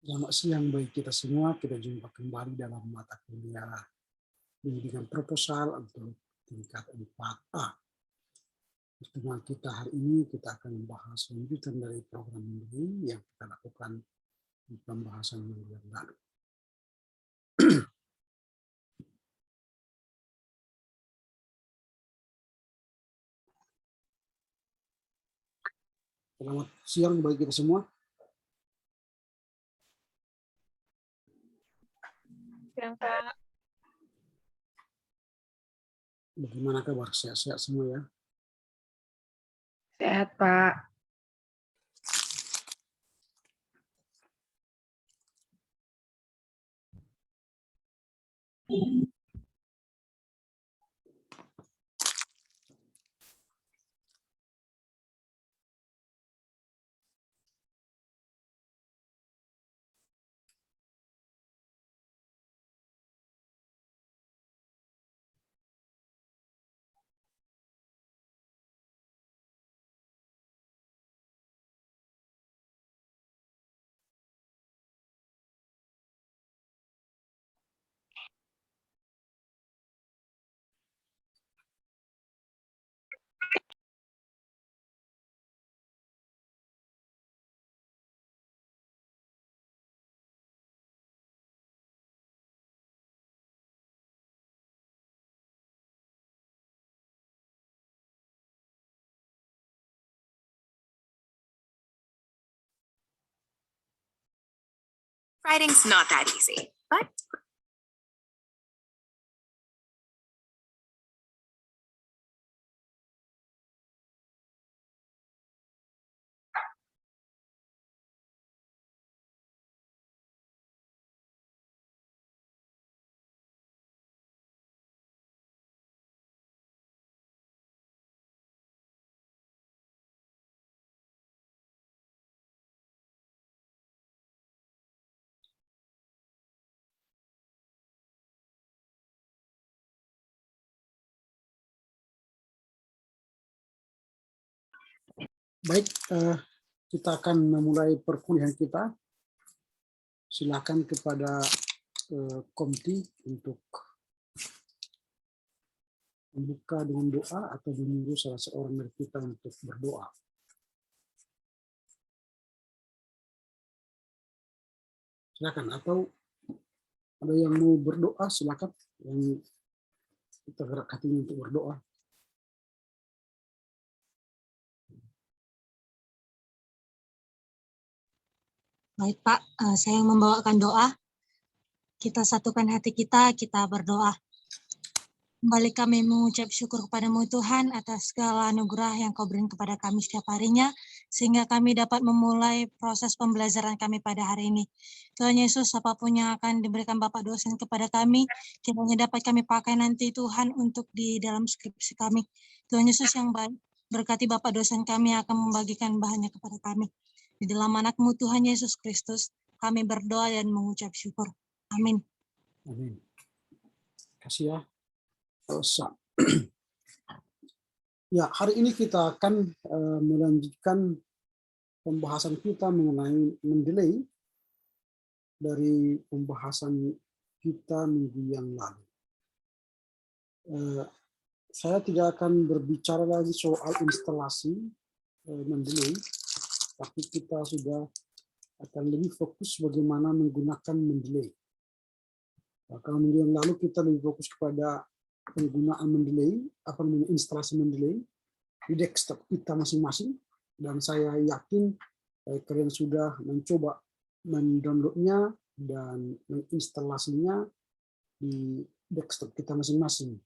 Selamat siang bagi kita semua. Kita jumpa kembali dalam mata kuliah bimbingan proposal untuk tingkat 4A. Pertemuan kita hari ini kita akan membahas lanjutan dari program ini yang kita lakukan di pembahasan minggu yang lalu. Selamat siang bagi kita semua. Siang, Pak. Bagaimana kabar? Sehat-sehat semua ya? Sehat, Pak. Writing's not that easy, but Baik, kita akan memulai perkuliahan kita. Silakan kepada Komti untuk membuka dengan doa atau menyuruh salah seorang dari kita untuk berdoa. Silakan, atau ada yang mau berdoa, silakan. Yang kita gerak hatinya untuk berdoa. Baik Pak, saya membawakan doa. Kita satukan hati kita berdoa. Kembali kami mengucap syukur kepadamu Tuhan atas segala anugerah yang Kau berikan kepada kami setiap harinya, sehingga kami dapat memulai proses pembelajaran kami pada hari ini. Tuhan Yesus, apapun yang akan diberikan Bapak dosen kepada kami, kiranya dapat kami pakai nanti Tuhan untuk di dalam skripsi kami. Tuhan Yesus yang baik, berkati Bapak dosen kami yang akan membagikan bahannya kepada kami. Di dalam anak-Mu Tuhan Yesus Kristus, kami berdoa dan mengucap syukur. Amin. Amin. Terima kasih ya. Ya, hari ini kita akan melanjutkan pembahasan kita mengenai mendelay dari pembahasan kita minggu yang lalu. Saya tidak akan berbicara lagi soal instalasi mendelay, tapi kita sudah akan lebih fokus bagaimana menggunakan mendelay. Kalau minggu yang lalu kita lebih fokus kepada penggunaan mendelay, instalasi mendelay di desktop kita masing-masing, dan saya yakin kalian sudah mencoba mendownloadnya dan menginstalasinya di desktop kita masing-masing,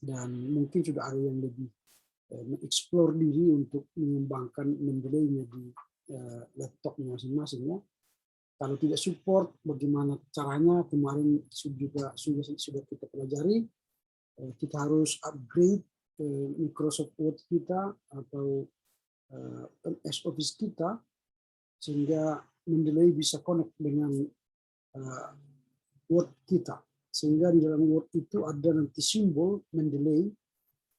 dan mungkin sudah ada yang lebih mengeksplor diri untuk mengembangkan mendelaynya di laptopnya masing-masing ya. Kalau tidak support, bagaimana caranya? Kemarin sudah kita pelajari. Kita harus upgrade Microsoft Word kita atau MS Office kita sehingga mendelay bisa connect dengan Word kita, sehingga di dalam Word itu ada nanti simbol mendelay,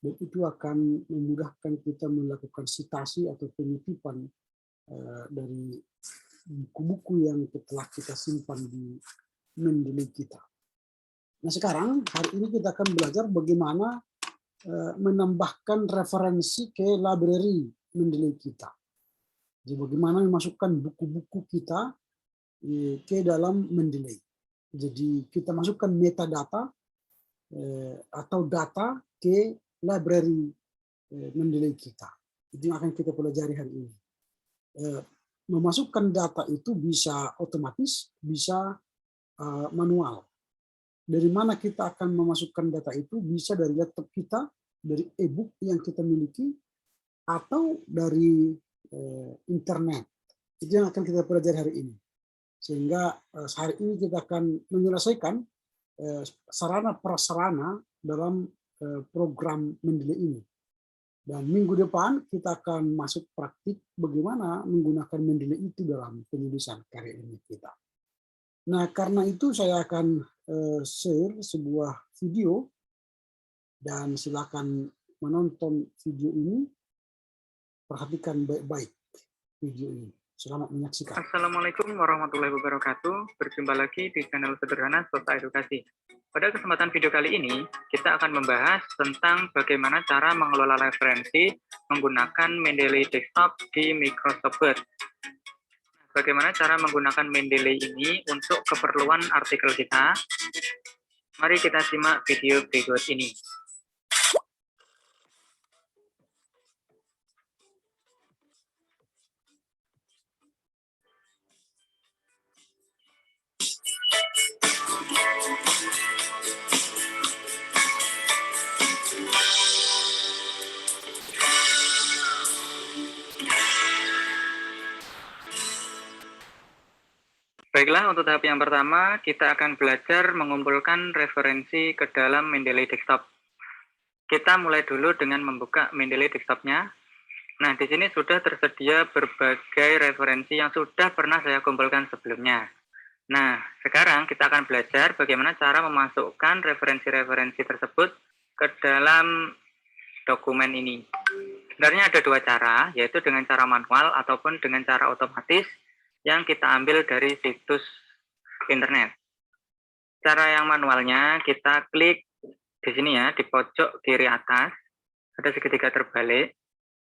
dan itu akan memudahkan kita melakukan citasi atau pengutipan dari buku-buku yang telah kita simpan di Mendeley kita. Nah sekarang hari ini kita akan belajar bagaimana menambahkan referensi ke library Mendeley kita. Jadi bagaimana memasukkan buku-buku kita ke dalam Mendeley. Jadi kita masukkan metadata atau data ke library Mendeley kita. Itu yang akan kita pelajari hari ini. Memasukkan data itu bisa otomatis, bisa manual. Dari mana kita akan memasukkan data itu? Bisa dari laptop kita, dari e-book yang kita miliki, atau dari internet. Itu yang akan kita pelajari hari ini. Sehingga hari ini kita akan menyelesaikan sarana prasarana dalam program Mendeley ini. Dan minggu depan kita akan masuk praktik bagaimana menggunakan Mendeley itu dalam penulisan karya ilmiah kita. Nah, karena itu saya akan share sebuah video dan silakan menonton video ini. Perhatikan baik-baik video ini. Selamat menyaksikan. Assalamualaikum warahmatullahi wabarakatuh. Berjumpa lagi di channel Sederhana Swasta Edukasi. Pada kesempatan video kali ini, kita akan membahas tentang bagaimana cara mengelola referensi menggunakan Mendeley Desktop di Microsoft Word. Bagaimana cara menggunakan Mendeley ini untuk keperluan artikel kita? Mari kita simak video berikut ini. Baiklah, untuk tahap yang pertama, kita akan belajar mengumpulkan referensi ke dalam Mendeley Desktop. Kita mulai dulu dengan membuka Mendeley Desktop-nya. Nah, di sini sudah tersedia berbagai referensi yang sudah pernah saya kumpulkan sebelumnya. Nah, sekarang kita akan belajar bagaimana cara memasukkan referensi-referensi tersebut ke dalam dokumen ini. Sebenarnya ada dua cara, yaitu dengan cara manual ataupun dengan cara otomatis yang kita ambil dari situs internet. Cara yang manualnya kita klik di sini ya, di pojok kiri atas, ada segitiga terbalik.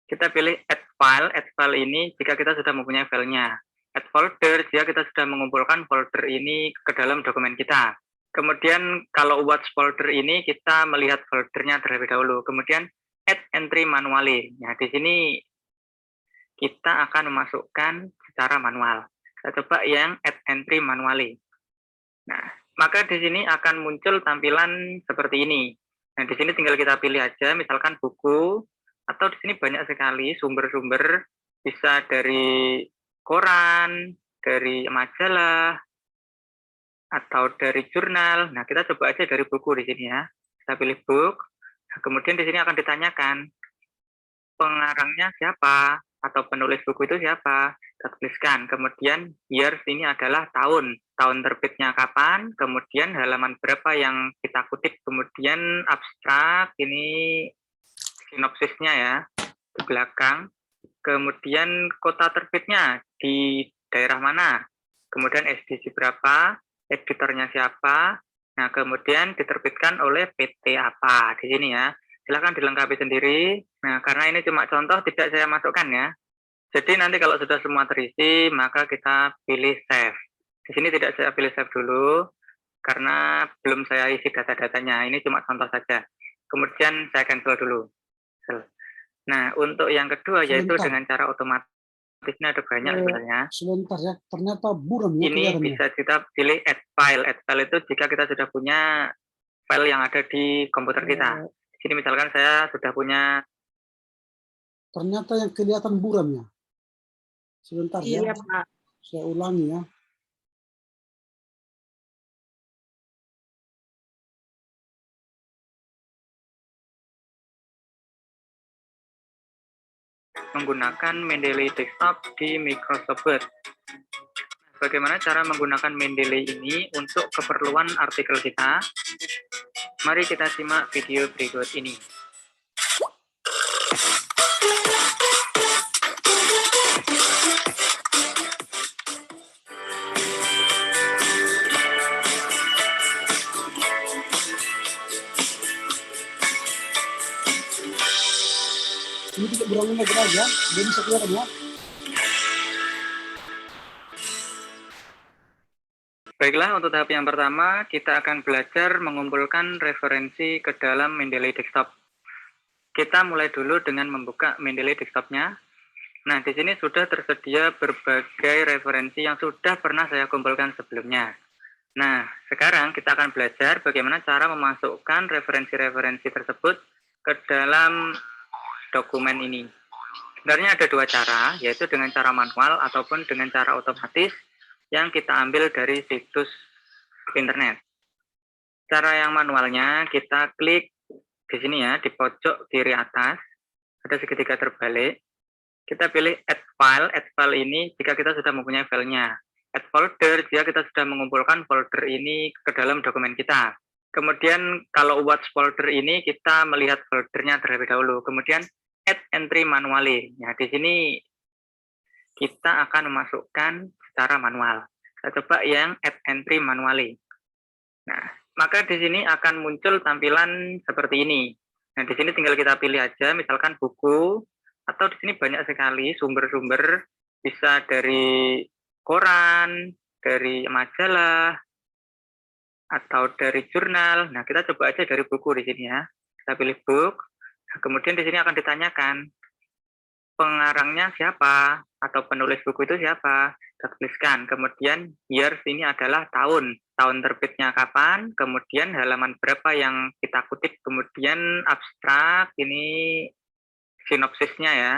Kita pilih add file. Add file ini jika kita sudah mempunyai filenya. Add folder jika kita sudah mengumpulkan folder ini ke dalam dokumen kita. Kemudian kalau watch folder ini kita melihat foldernya terlebih dahulu. Kemudian add entry manually. Nah, di sini kita akan memasukkan secara manual. Kita coba yang add entry manually. Nah, maka di sini akan muncul tampilan seperti ini. Nah, di sini tinggal kita pilih aja, misalkan buku, atau di sini banyak sekali sumber-sumber, bisa dari koran, dari majalah, atau dari jurnal. Nah, kita coba aja dari buku di sini ya. Kita pilih book. Nah, kemudian di sini akan ditanyakan pengarangnya siapa atau penulis buku itu siapa. Kita tuliskan. Kemudian years ini adalah tahun terbitnya kapan, kemudian halaman berapa yang kita kutip, kemudian abstrak ini sinopsisnya ya di belakang, kemudian kota terbitnya di daerah mana, kemudian edisi berapa, editornya siapa. Nah, kemudian diterbitkan oleh PT apa di sini ya. Silakan dilengkapi sendiri. Nah, karena ini cuma contoh, tidak saya masukkan ya. Jadi nanti kalau sudah semua terisi, maka kita pilih save. Di sini tidak saya pilih save dulu, karena belum saya isi data-datanya. Ini cuma contoh saja. Kemudian saya cancel dulu. Nah, untuk yang kedua, yaitu dengan cara otomatis. Ini ada banyak sebenarnya. Sebentar ya, ternyata buram ya. Ini bisa kita pilih add file. Add file itu jika kita sudah punya file yang ada di komputer kita. Di sini misalkan saya sudah punya. Ternyata yang kelihatan buram ya. Sebentar ya. Iya, Pak. Saya ulangi ya. Menggunakan Mendeley Desktop di Microsoft Word. Bagaimana cara menggunakan Mendeley ini untuk keperluan artikel kita? Mari kita simak video berikut ini. berangin lagi aja, jadi sekian ya. Baiklah, untuk tahap yang pertama, kita akan belajar mengumpulkan referensi ke dalam Mendeley Desktop. Kita mulai dulu dengan membuka Mendeley Desktop-nya. Nah, di sini sudah tersedia berbagai referensi yang sudah pernah saya kumpulkan sebelumnya. Nah, sekarang kita akan belajar bagaimana cara memasukkan referensi-referensi tersebut ke dalam dokumen ini. Sebenarnya ada dua cara, yaitu dengan cara manual ataupun dengan cara otomatis yang kita ambil dari situs internet. Cara yang manualnya, kita klik di sini ya, di pojok kiri atas, ada segitiga terbalik. Kita pilih add file. Add file ini jika kita sudah mempunyai filenya. Add folder jika kita sudah mengumpulkan folder ini ke dalam dokumen kita. Kemudian kalau watch folder ini kita melihat foldernya terlebih dahulu. Kemudian add entry manually. Nah, di sini kita akan memasukkan secara manual. Kita coba yang add entry manually. Nah, maka di sini akan muncul tampilan seperti ini. Nah, di sini tinggal kita pilih aja, misalkan buku, atau di sini banyak sekali sumber-sumber, bisa dari koran, dari majalah, atau dari jurnal. Nah, kita coba aja dari buku di sini ya. Kita pilih book. Nah, kemudian di sini akan ditanyakan pengarangnya siapa atau penulis buku itu siapa. Kita tuliskan. Kemudian years ini adalah tahun terbitnya kapan, kemudian halaman berapa yang kita kutip, kemudian abstrak ini sinopsisnya ya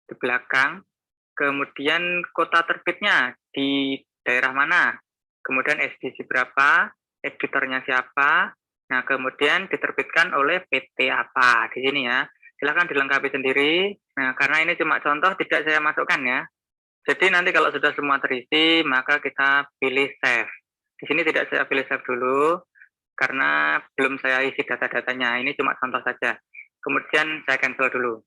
di belakang, kemudian kota terbitnya di daerah mana, kemudian edisi berapa, editornya siapa. Nah, kemudian diterbitkan oleh PT apa di sini ya. Silakan dilengkapi sendiri. Nah, karena ini cuma contoh, tidak saya masukkan ya. Jadi nanti kalau sudah semua terisi, maka kita pilih save. Di sini tidak saya pilih save dulu, karena belum saya isi data-datanya. Ini cuma contoh saja. Kemudian saya cancel dulu.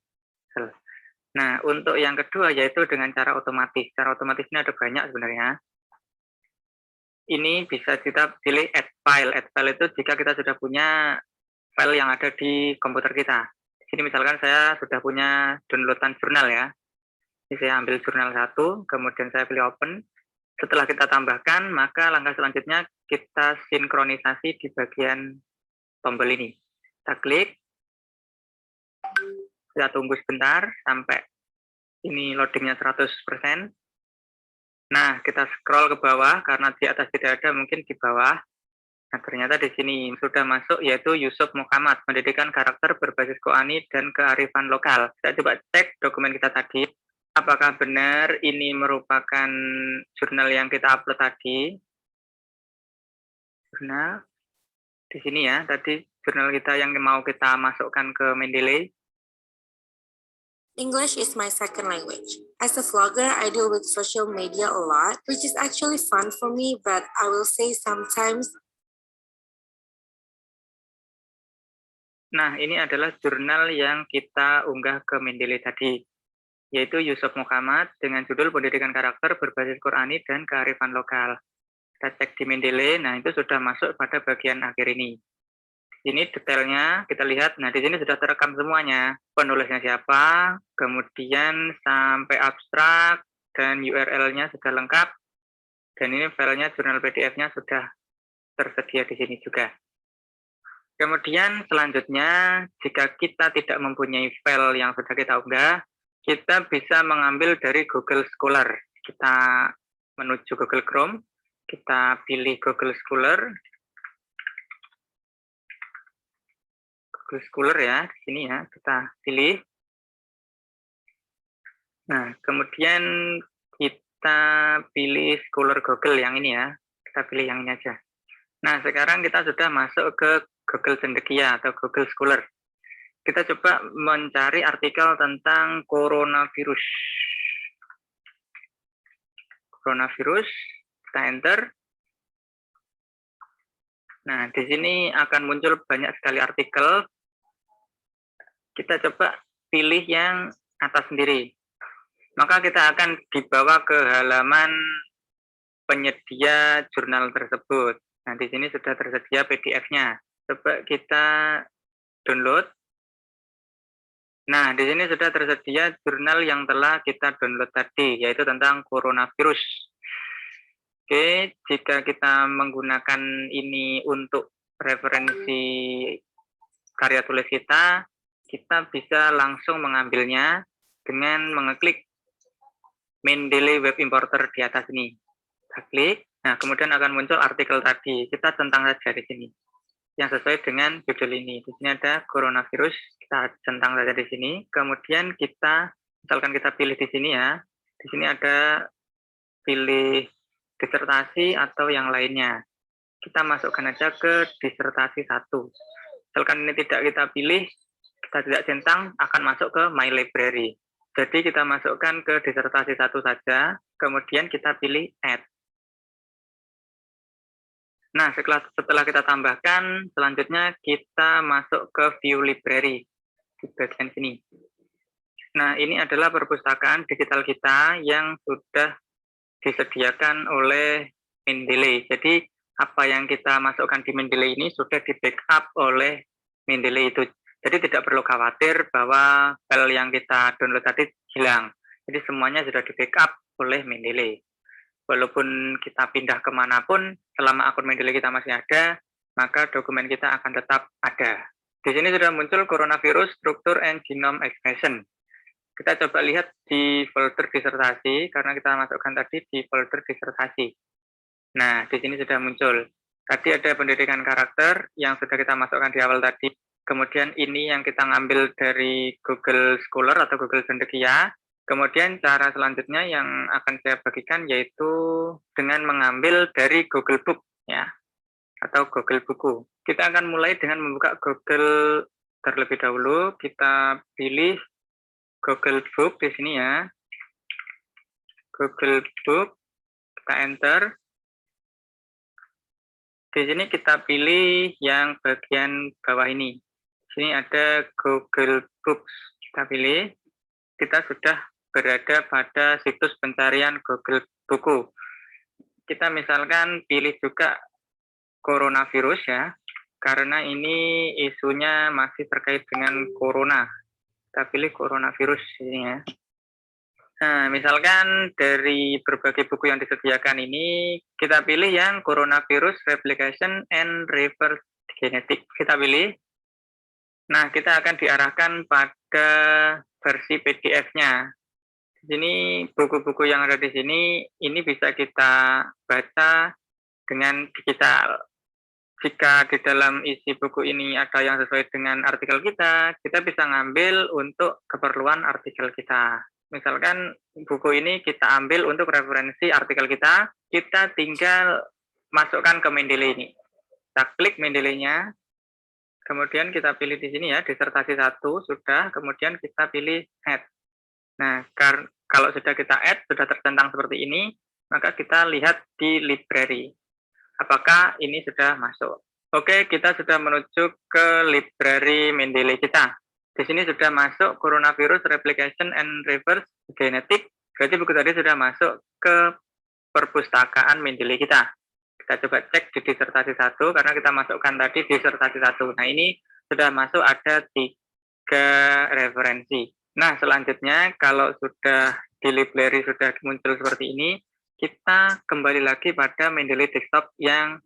Nah, untuk yang kedua yaitu dengan cara otomatis. Cara otomatis ini ada banyak sebenarnya. Ini bisa kita pilih add file. Add file itu jika kita sudah punya file yang ada di komputer kita. Di sini misalkan saya sudah punya downloadan jurnal ya. Ini saya ambil jurnal 1, kemudian saya pilih open. Setelah kita tambahkan, maka langkah selanjutnya kita sinkronisasi di bagian tombol ini. Kita klik. Kita tunggu sebentar sampai ini loadingnya 100%. Nah, kita scroll ke bawah, karena di atas tidak ada, mungkin di bawah. Nah, ternyata di sini sudah masuk, yaitu Yusuf Muhammad, pendidikan karakter berbasis Qur'ani dan kearifan lokal. Kita coba cek dokumen kita tadi, apakah benar ini merupakan jurnal yang kita upload tadi. Jurnal, di sini ya, tadi jurnal kita yang mau kita masukkan ke Mendeley. English is my second language. As a vlogger, I deal with social media a lot, which is actually fun for me, but I will say sometimes. Nah, ini adalah jurnal yang kita unggah ke Mendeley tadi, yaitu Yusuf Muhammad dengan judul Pendidikan Karakter Berbasis Qur'ani dan Kearifan Lokal. Kita cek di Mendeley, nah itu sudah masuk pada bagian akhir ini. Ini detailnya kita lihat, nah di sini sudah terekam semuanya. Penulisnya siapa, kemudian sampai abstrak, dan URL-nya sudah lengkap. Dan ini filenya, jurnal PDF-nya sudah tersedia di sini juga. Kemudian selanjutnya, jika kita tidak mempunyai file yang sudah kita unggah, kita bisa mengambil dari Google Scholar. Kita menuju Google Chrome, kita pilih Google Scholar. Google Scholar ya, di sini ya, kita pilih. Nah, kemudian kita pilih Scholar Google yang ini ya, kita pilih yang ini aja. Nah, sekarang kita sudah masuk ke Google Cendekia atau Google Scholar. Kita coba mencari artikel tentang coronavirus. Coronavirus, kita enter. Nah, di sini akan muncul banyak sekali artikel. Kita coba pilih yang atas sendiri. Maka kita akan dibawa ke halaman penyedia jurnal tersebut. Nah, di sini sudah tersedia PDF-nya. Coba kita download. Nah, di sini sudah tersedia jurnal yang telah kita download tadi, yaitu tentang coronavirus. Oke, jika kita menggunakan ini untuk referensi karya tulis kita bisa langsung mengambilnya dengan mengeklik Mendeley Web Importer di atas ini. Kita klik, nah kemudian akan muncul artikel tadi. Kita centang saja di sini, yang sesuai dengan judul ini. Di sini ada coronavirus, kita centang saja di sini. Kemudian kita, misalkan kita pilih di sini ya, di sini ada pilih disertasi atau yang lainnya. Kita masukkan aja ke disertasi 1. Misalkan ini tidak kita pilih, kita tidak centang, akan masuk ke My Library. Jadi kita masukkan ke disertasi 1 saja, kemudian kita pilih Add. Nah, setelah kita tambahkan, selanjutnya kita masuk ke View Library di bagian sini. Nah, ini adalah perpustakaan digital kita yang sudah disediakan oleh Mendeley. Jadi, apa yang kita masukkan di Mendeley ini sudah di-backup oleh Mendeley itu. Jadi, tidak perlu khawatir bahwa file yang kita download tadi hilang. Jadi, semuanya sudah di-backup oleh Mendeley. Walaupun kita pindah kemanapun, selama akun Mendeley kita masih ada, maka dokumen kita akan tetap ada. Di sini sudah muncul coronavirus structure and genome expression. Kita coba lihat di folder disertasi, karena kita masukkan tadi di folder disertasi. Nah, di sini sudah muncul. Tadi ada pendidikan karakter yang sudah kita masukkan di awal tadi. Kemudian ini yang kita ngambil dari Google Scholar atau Google Cendekia. Kemudian cara selanjutnya yang akan saya bagikan yaitu dengan mengambil dari Google Book ya, atau Google Buku. Kita akan mulai dengan membuka Google terlebih dahulu. Kita pilih Google Book di sini ya. Google Book, kita enter. Di sini kita pilih yang bagian bawah ini. Di sini ada Google Books. Kita pilih. Kita sudah berada pada situs pencarian Google Buku. Kita misalkan pilih juga coronavirus ya, karena ini isunya masih terkait dengan corona. Kita pilih coronavirus ini ya. Nah, misalkan dari berbagai buku yang disediakan ini, kita pilih yang coronavirus replication and reverse genetic. Kita pilih. Nah, kita akan diarahkan pada versi PDF-nya. Di sini buku-buku yang ada di sini, ini bisa kita baca dengan digital. Jika di dalam isi buku ini ada yang sesuai dengan artikel kita bisa ngambil untuk keperluan artikel kita. Misalkan buku ini kita ambil untuk referensi artikel kita tinggal masukkan ke Mendeley ini. Kita klik Mendeley-nya, kemudian kita pilih di sini ya, disertasi 1 sudah, kemudian kita pilih Add. Nah, kalau sudah kita add, sudah tercentang seperti ini, maka kita lihat di library. Apakah ini sudah masuk? Oke, kita sudah menuju ke library Mendeley kita. Di sini sudah masuk coronavirus replication and reverse genetic. Berarti buku tadi sudah masuk ke perpustakaan Mendeley kita. Kita coba cek di disertasi 1, karena kita masukkan tadi disertasi 1. Nah, ini sudah masuk ada 3 referensi. Nah, selanjutnya kalau sudah di library sudah muncul seperti ini, kita kembali lagi pada Mendeley desktop yang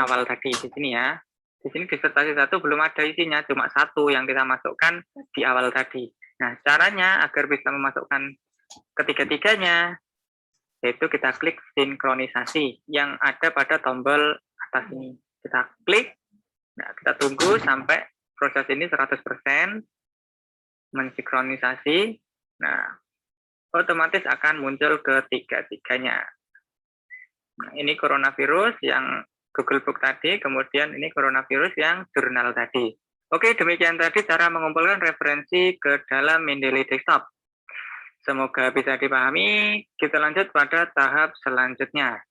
awal tadi di sini ya. Di sini disertasi 1 belum ada isinya, cuma 1 yang kita masukkan di awal tadi. Nah, caranya agar bisa memasukkan ketiga-tiganya, yaitu kita klik sinkronisasi yang ada pada tombol atas ini. Kita klik, nah kita tunggu sampai proses ini 100% mensinkronisasi. Nah, otomatis akan muncul ketiga-tiganya. Nah, ini coronavirus yang Google Book tadi, kemudian ini coronavirus yang jurnal tadi. Oke, demikian tadi cara mengumpulkan referensi ke dalam Mendeley Desktop. Semoga bisa dipahami. Kita lanjut pada tahap selanjutnya.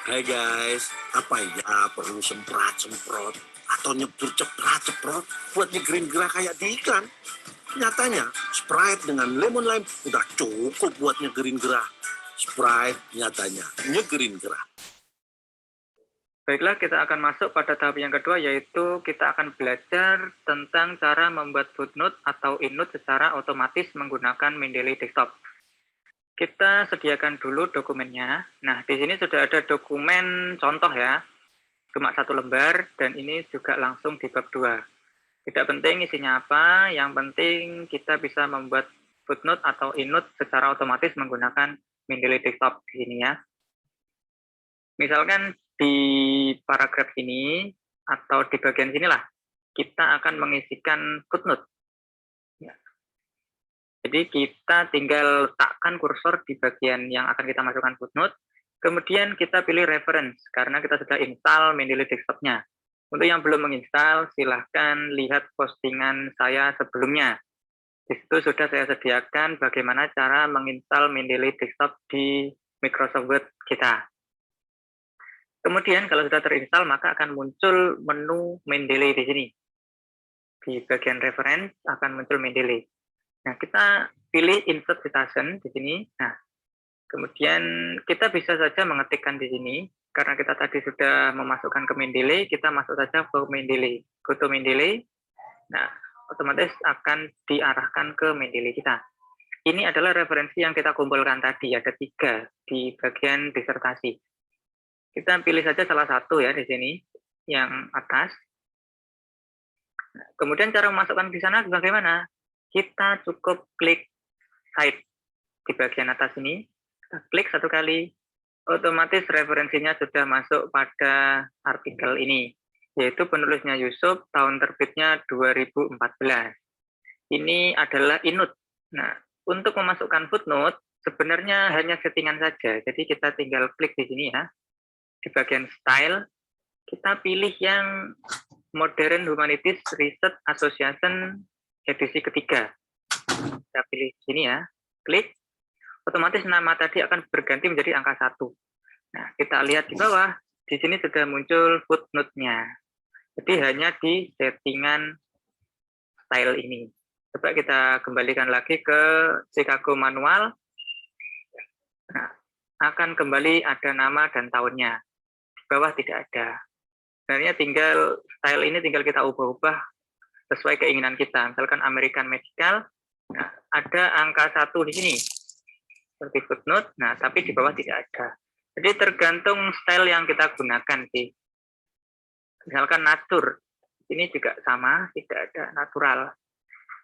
Hai guys, apa ya perlu semprot-semprot atau nyebur ceprat-ceprot buat nyegerin gerah kayak di iklan? Nyatanya, Sprite dengan lemon lime udah cukup buat nyegerin gerah. Sprite nyatanya nyegerin gerah. Baiklah, kita akan masuk pada tahap yang kedua, yaitu kita akan belajar tentang cara membuat footnote atau innote secara otomatis menggunakan Mendeley Desktop. Kita sediakan dulu dokumennya. Nah, di sini sudah ada dokumen contoh ya, cuma 1 lembar, dan ini juga langsung di bab 2. Tidak penting isinya apa, yang penting kita bisa membuat footnote atau innote secara otomatis menggunakan Mendeley Desktop di sini ya. Misalkan di paragraf ini, atau di bagian sinilah, kita akan mengisikan footnote. Jadi kita tinggal letakkan kursor di bagian yang akan kita masukkan footnote, kemudian kita pilih reference, karena kita sudah install Mendeley Desktop-nya. Untuk yang belum menginstal, silahkan lihat postingan saya sebelumnya. Di situ sudah saya sediakan bagaimana cara menginstal Mendeley Desktop di Microsoft Word kita. Kemudian kalau sudah terinstall, maka akan muncul menu Mendeley di sini. Di bagian reference akan muncul Mendeley. Nah, kita pilih insert citation di sini. Nah, kemudian kita bisa saja mengetikkan di sini, karena kita tadi sudah memasukkan ke Mendeley, kita masuk saja ke Mendeley. Go to Mendeley. Nah, otomatis akan diarahkan ke Mendeley kita. Ini adalah referensi yang kita kumpulkan tadi, ada 3 di bagian disertasi. Kita pilih saja salah satu ya di sini, yang atas. Nah, kemudian cara memasukkan di sana bagaimana? Kita cukup klik Cite di bagian atas ini, kita klik 1 kali, otomatis referensinya sudah masuk pada artikel ini, yaitu penulisnya Yusuf, tahun terbitnya 2014. Ini adalah innote. Nah, untuk memasukkan footnote, sebenarnya hanya settingan saja, jadi kita tinggal klik di sini ya, di bagian style, kita pilih yang Modern Humanities Research Association edisi ketiga. Kita pilih sini ya, klik, otomatis nama tadi akan berganti menjadi angka 1. Nah, kita lihat di bawah, di sini sudah muncul footnote-nya. Jadi hanya di settingan style ini. Coba kita kembalikan lagi ke Chicago manual. Nah, akan kembali ada nama dan tahunnya. Di bawah tidak ada. Sebenarnya tinggal style ini tinggal kita ubah-ubah sesuai keinginan kita. Misalkan American Medical, nah, ada angka 1 di sini, seperti footnote, nah, tapi di bawah tidak ada. Jadi tergantung style yang kita gunakan sih. Misalkan natur, ini juga sama, tidak ada natural.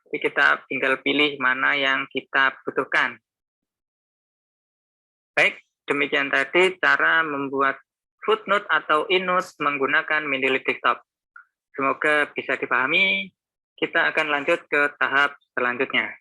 Jadi kita tinggal pilih mana yang kita butuhkan. Baik, demikian tadi cara membuat footnote atau innote menggunakan Mendeley Desktop. Semoga bisa dipahami. Kita akan lanjut ke tahap selanjutnya.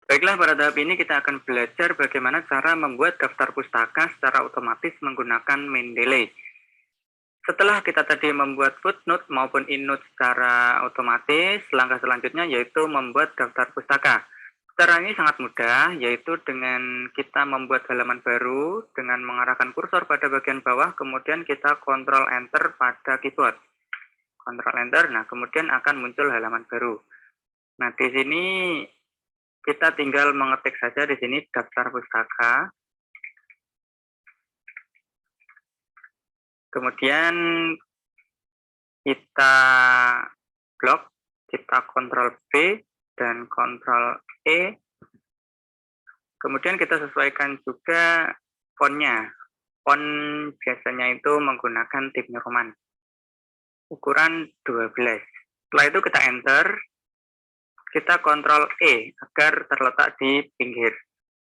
Baiklah, pada tahap ini kita akan belajar bagaimana cara membuat daftar pustaka secara otomatis menggunakan Mendeley. Setelah kita tadi membuat footnote maupun innote secara otomatis, langkah selanjutnya yaitu membuat daftar pustaka. Cara ini sangat mudah, yaitu dengan kita membuat halaman baru dengan mengarahkan kursor pada bagian bawah, kemudian kita Ctrl Enter pada keyboard. Ctrl Enter, nah kemudian akan muncul halaman baru. Nah, di sini kita tinggal mengetik saja di sini daftar pustaka. Kemudian kita blok, kita Ctrl V dan Ctrl E. Kemudian kita sesuaikan juga fontnya. Font biasanya itu menggunakan Times New Roman. Ukuran 12. Setelah itu kita enter, kita kontrol E agar terletak di pinggir.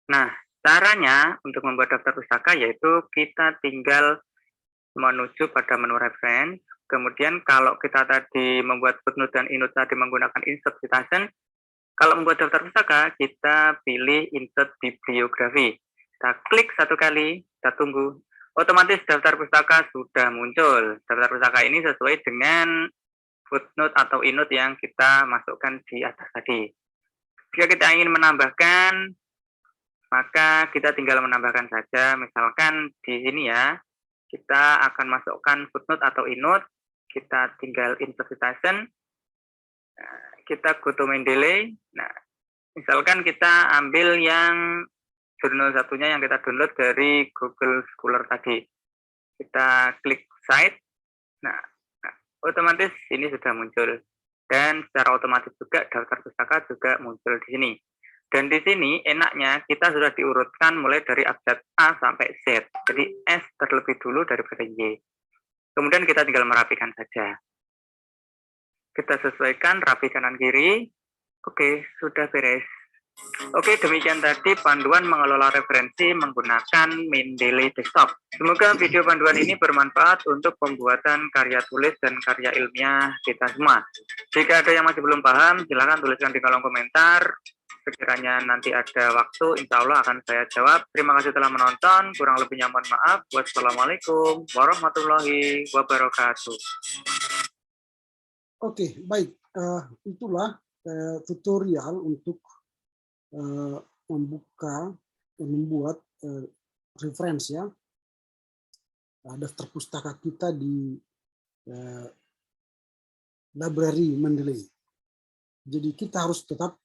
Nah, caranya untuk membuat daftar pustaka yaitu kita tinggal menuju pada menu reference. Kemudian kalau kita tadi membuat footnote dan endnote tadi menggunakan insert citation, kalau membuat daftar pustaka, kita pilih insert bibliografi. Kita klik satu kali, kita tunggu. Otomatis daftar pustaka sudah muncul. Daftar pustaka ini sesuai dengan footnote atau endnote yang kita masukkan di atas tadi. Jika kita ingin menambahkan, maka kita tinggal menambahkan saja. Misalkan di sini ya, kita akan masukkan footnote atau endnote. Kita tinggal insert citation. Kita go to Mendeley. Nah, misalkan kita ambil yang jurnal satunya yang kita download dari Google Scholar tadi. Kita klik Cite. Nah, otomatis ini sudah muncul. Dan secara otomatis juga daftar pustaka juga muncul di sini. Dan di sini enaknya kita sudah diurutkan mulai dari abjad A sampai Z. Jadi S terlebih dulu daripada Y. Kemudian kita tinggal merapikan saja. Kita sesuaikan rapi kanan kiri. Oke, sudah beres. Oke, demikian tadi panduan mengelola referensi menggunakan Mendeley Desktop. Semoga video panduan ini bermanfaat untuk pembuatan karya tulis dan karya ilmiah kita semua. Jika ada yang masih belum paham, silakan tuliskan di kolom komentar. Sekiranya nanti ada waktu, insya Allah akan saya jawab. Terima kasih telah menonton. Kurang lebihnya mohon maaf. Wassalamualaikum warahmatullahi wabarakatuh. Oke, baik. Itulah tutorial untuk membuat reference ya, daftar pustaka kita di library Mendeley. Jadi kita harus tetap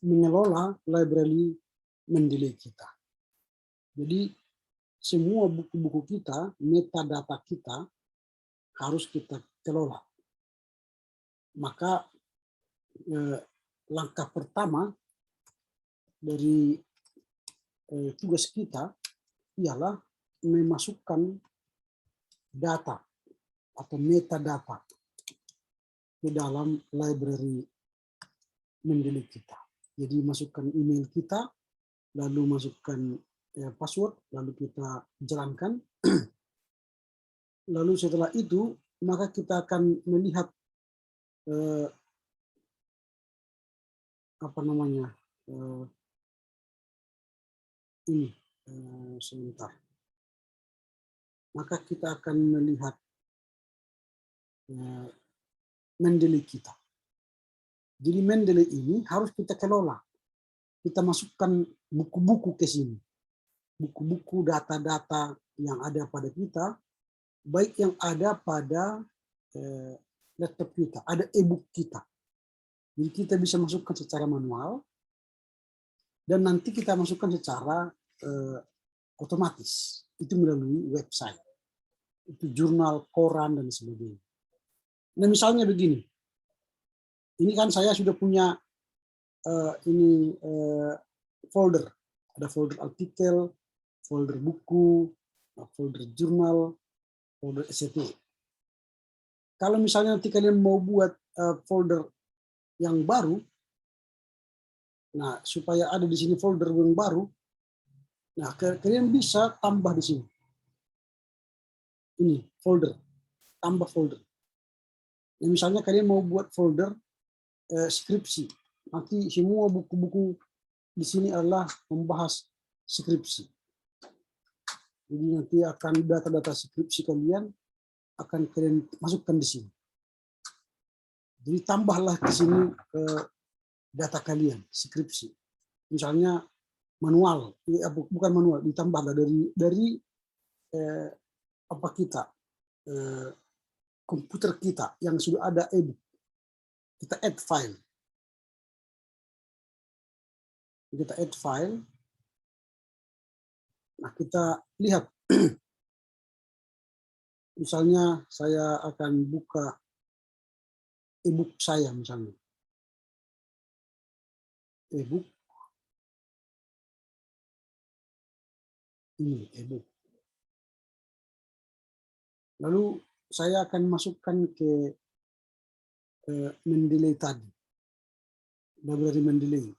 mengelola library Mendeley kita. Jadi semua buku-buku kita, metadata kita harus kita kelola. Maka langkah pertama dari tugas kita ialah memasukkan data atau metadata ke dalam library Mendeley kita. Jadi masukkan email kita, lalu masukkan password, lalu kita jalankan. Lalu setelah itu, maka kita akan melihat ini sebentar. Maka kita akan melihat Mendeley kita. Jadi Mendeley ini harus kita kelola. Kita masukkan buku-buku ke sini. Buku-buku, data-data yang ada pada kita, baik yang ada pada laptop kita, ada e-book kita. Jadi kita bisa masukkan secara manual, dan nanti kita masukkan secara otomatis. Itu melalui website. Itu jurnal, koran, dan sebagainya. Nah misalnya begini, ini kan saya sudah punya folder. Ada folder artikel, folder buku, folder jurnal, folder SCP. Kalau misalnya nanti kalian mau buat folder yang baru, nah supaya ada di sini folder yang baru, nah kalian bisa tambah di sini. Ini folder, tambah folder. Nah, misalnya kalian mau buat folder skripsi, nanti semua buku-buku di sini adalah membahas skripsi. Jadi nanti akan data-data skripsi kalian akan kalian masukkan di sini. Jadi tambahlah di sini data kalian skripsi. Misalnya manual, bukan manual, ditambahlah dari komputer kita yang sudah ada e-book. Kita add file. Kita add file. Nah, kita lihat. Misalnya saya akan buka e-book saya misalnya. E-book. Ini e-book. Lalu saya akan masukkan ke Mendeley tadi, library Mendeley.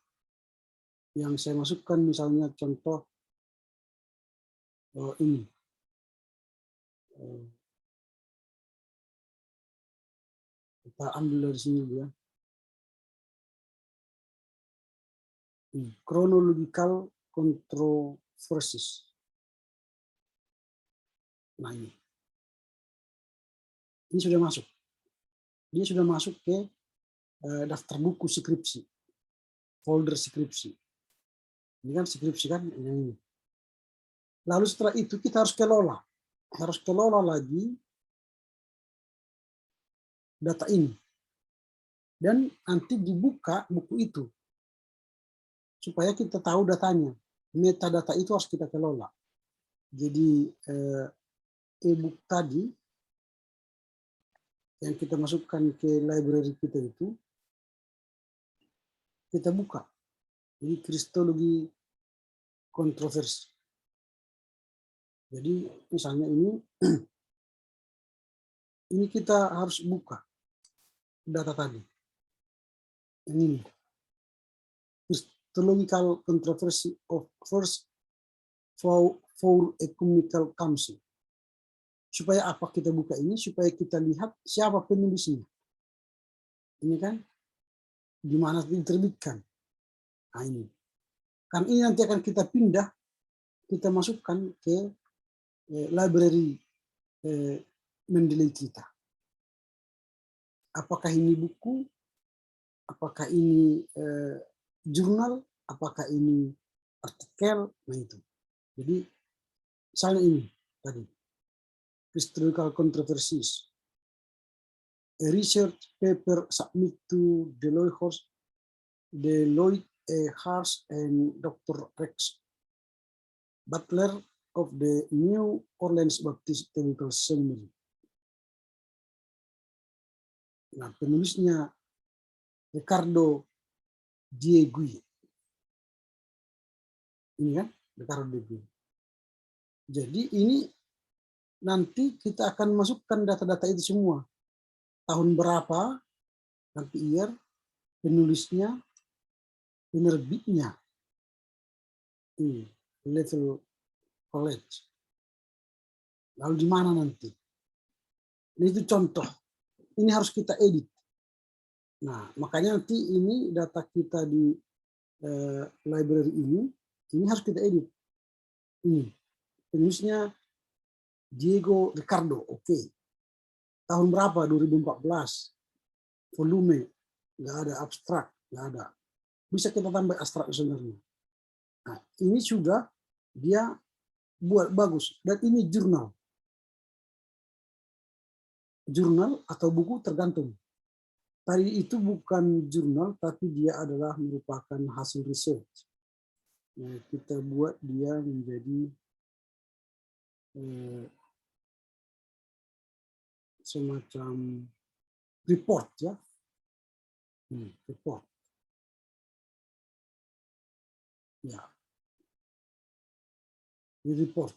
Yang saya masukkan misalnya contoh ini. Kita ambil dari sini ya. Chronological controversies. Nah ini sudah masuk. Dia sudah masuk ke daftar buku skripsi, folder skripsi. Ini kan skripsi kan yang ini. Lalu setelah itu kita harus kelola lagi data ini. Dan nanti dibuka buku itu supaya kita tahu datanya. Metadata itu harus kita kelola. Jadi e-book tadi yang kita masukkan ke library kita itu, kita buka. Jadi kristologi kontroversi. Jadi misalnya ini kita harus buka data tadi. Yang ini. Christological controversy of first for ecumenical council. Supaya apa kita buka ini? Supaya kita lihat siapa penulisnya. Ini kan di mana diterbitkan. Nah ini. Kan ini nanti akan kita pindah, kita masukkan ke library Mendeley kita. Apakah ini buku? Apakah ini jurnal? Apakah ini artikel? Nah itu. Jadi misalnya ini tadi. Historical controversies. A research paper submit to Deloitte Hars and Dr. Rex Butler of the New Orleans Baptist Theological Seminary. Nah, penulisnya Ricardo Diegui. Ini kan Ricardo Diegui. Jadi ini nanti kita akan masukkan data-data itu semua. Tahun berapa, nanti year, penulisnya, penerbitnya. Ini, level college. Lalu di mana nanti? Ini itu contoh. Ini harus kita edit. Nah, makanya nanti ini data kita di library ini harus kita edit. Ini, penulisnya Diego Ricardo, oke. Tahun berapa? 2014. Volume, nggak ada, abstrak, nggak ada. Bisa kita tambah abstrak sebenarnya. Nah, ini sudah dia buat bagus. Dan ini jurnal. Jurnal atau buku tergantung. Tadi itu bukan jurnal, tapi dia adalah merupakan hasil research. Nah, kita buat dia menjadi semacam report ya, report ya, ini report.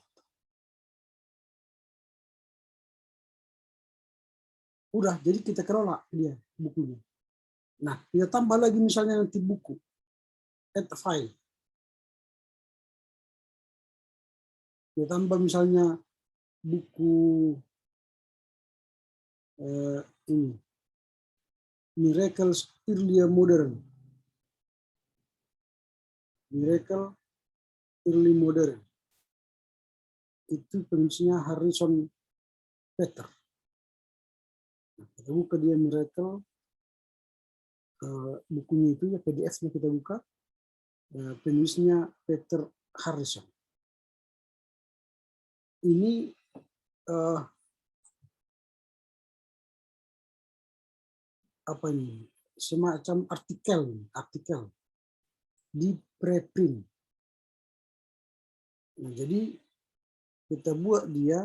Udah, jadi kita kelola dia bukunya. Nah, kita tambah lagi misalnya nanti buku, add file. Kita tambah misalnya buku ini, Miracles Early Modern. Miracle Early Modern. Itu penulisnya Harrison Peter. Nah, kita buka dia Miracle, bukunya itu ya, PDF-nya kita buka, penulisnya Peter Harrison. Ini apa ini? Semacam artikel di preprint. Nah, jadi kita buat dia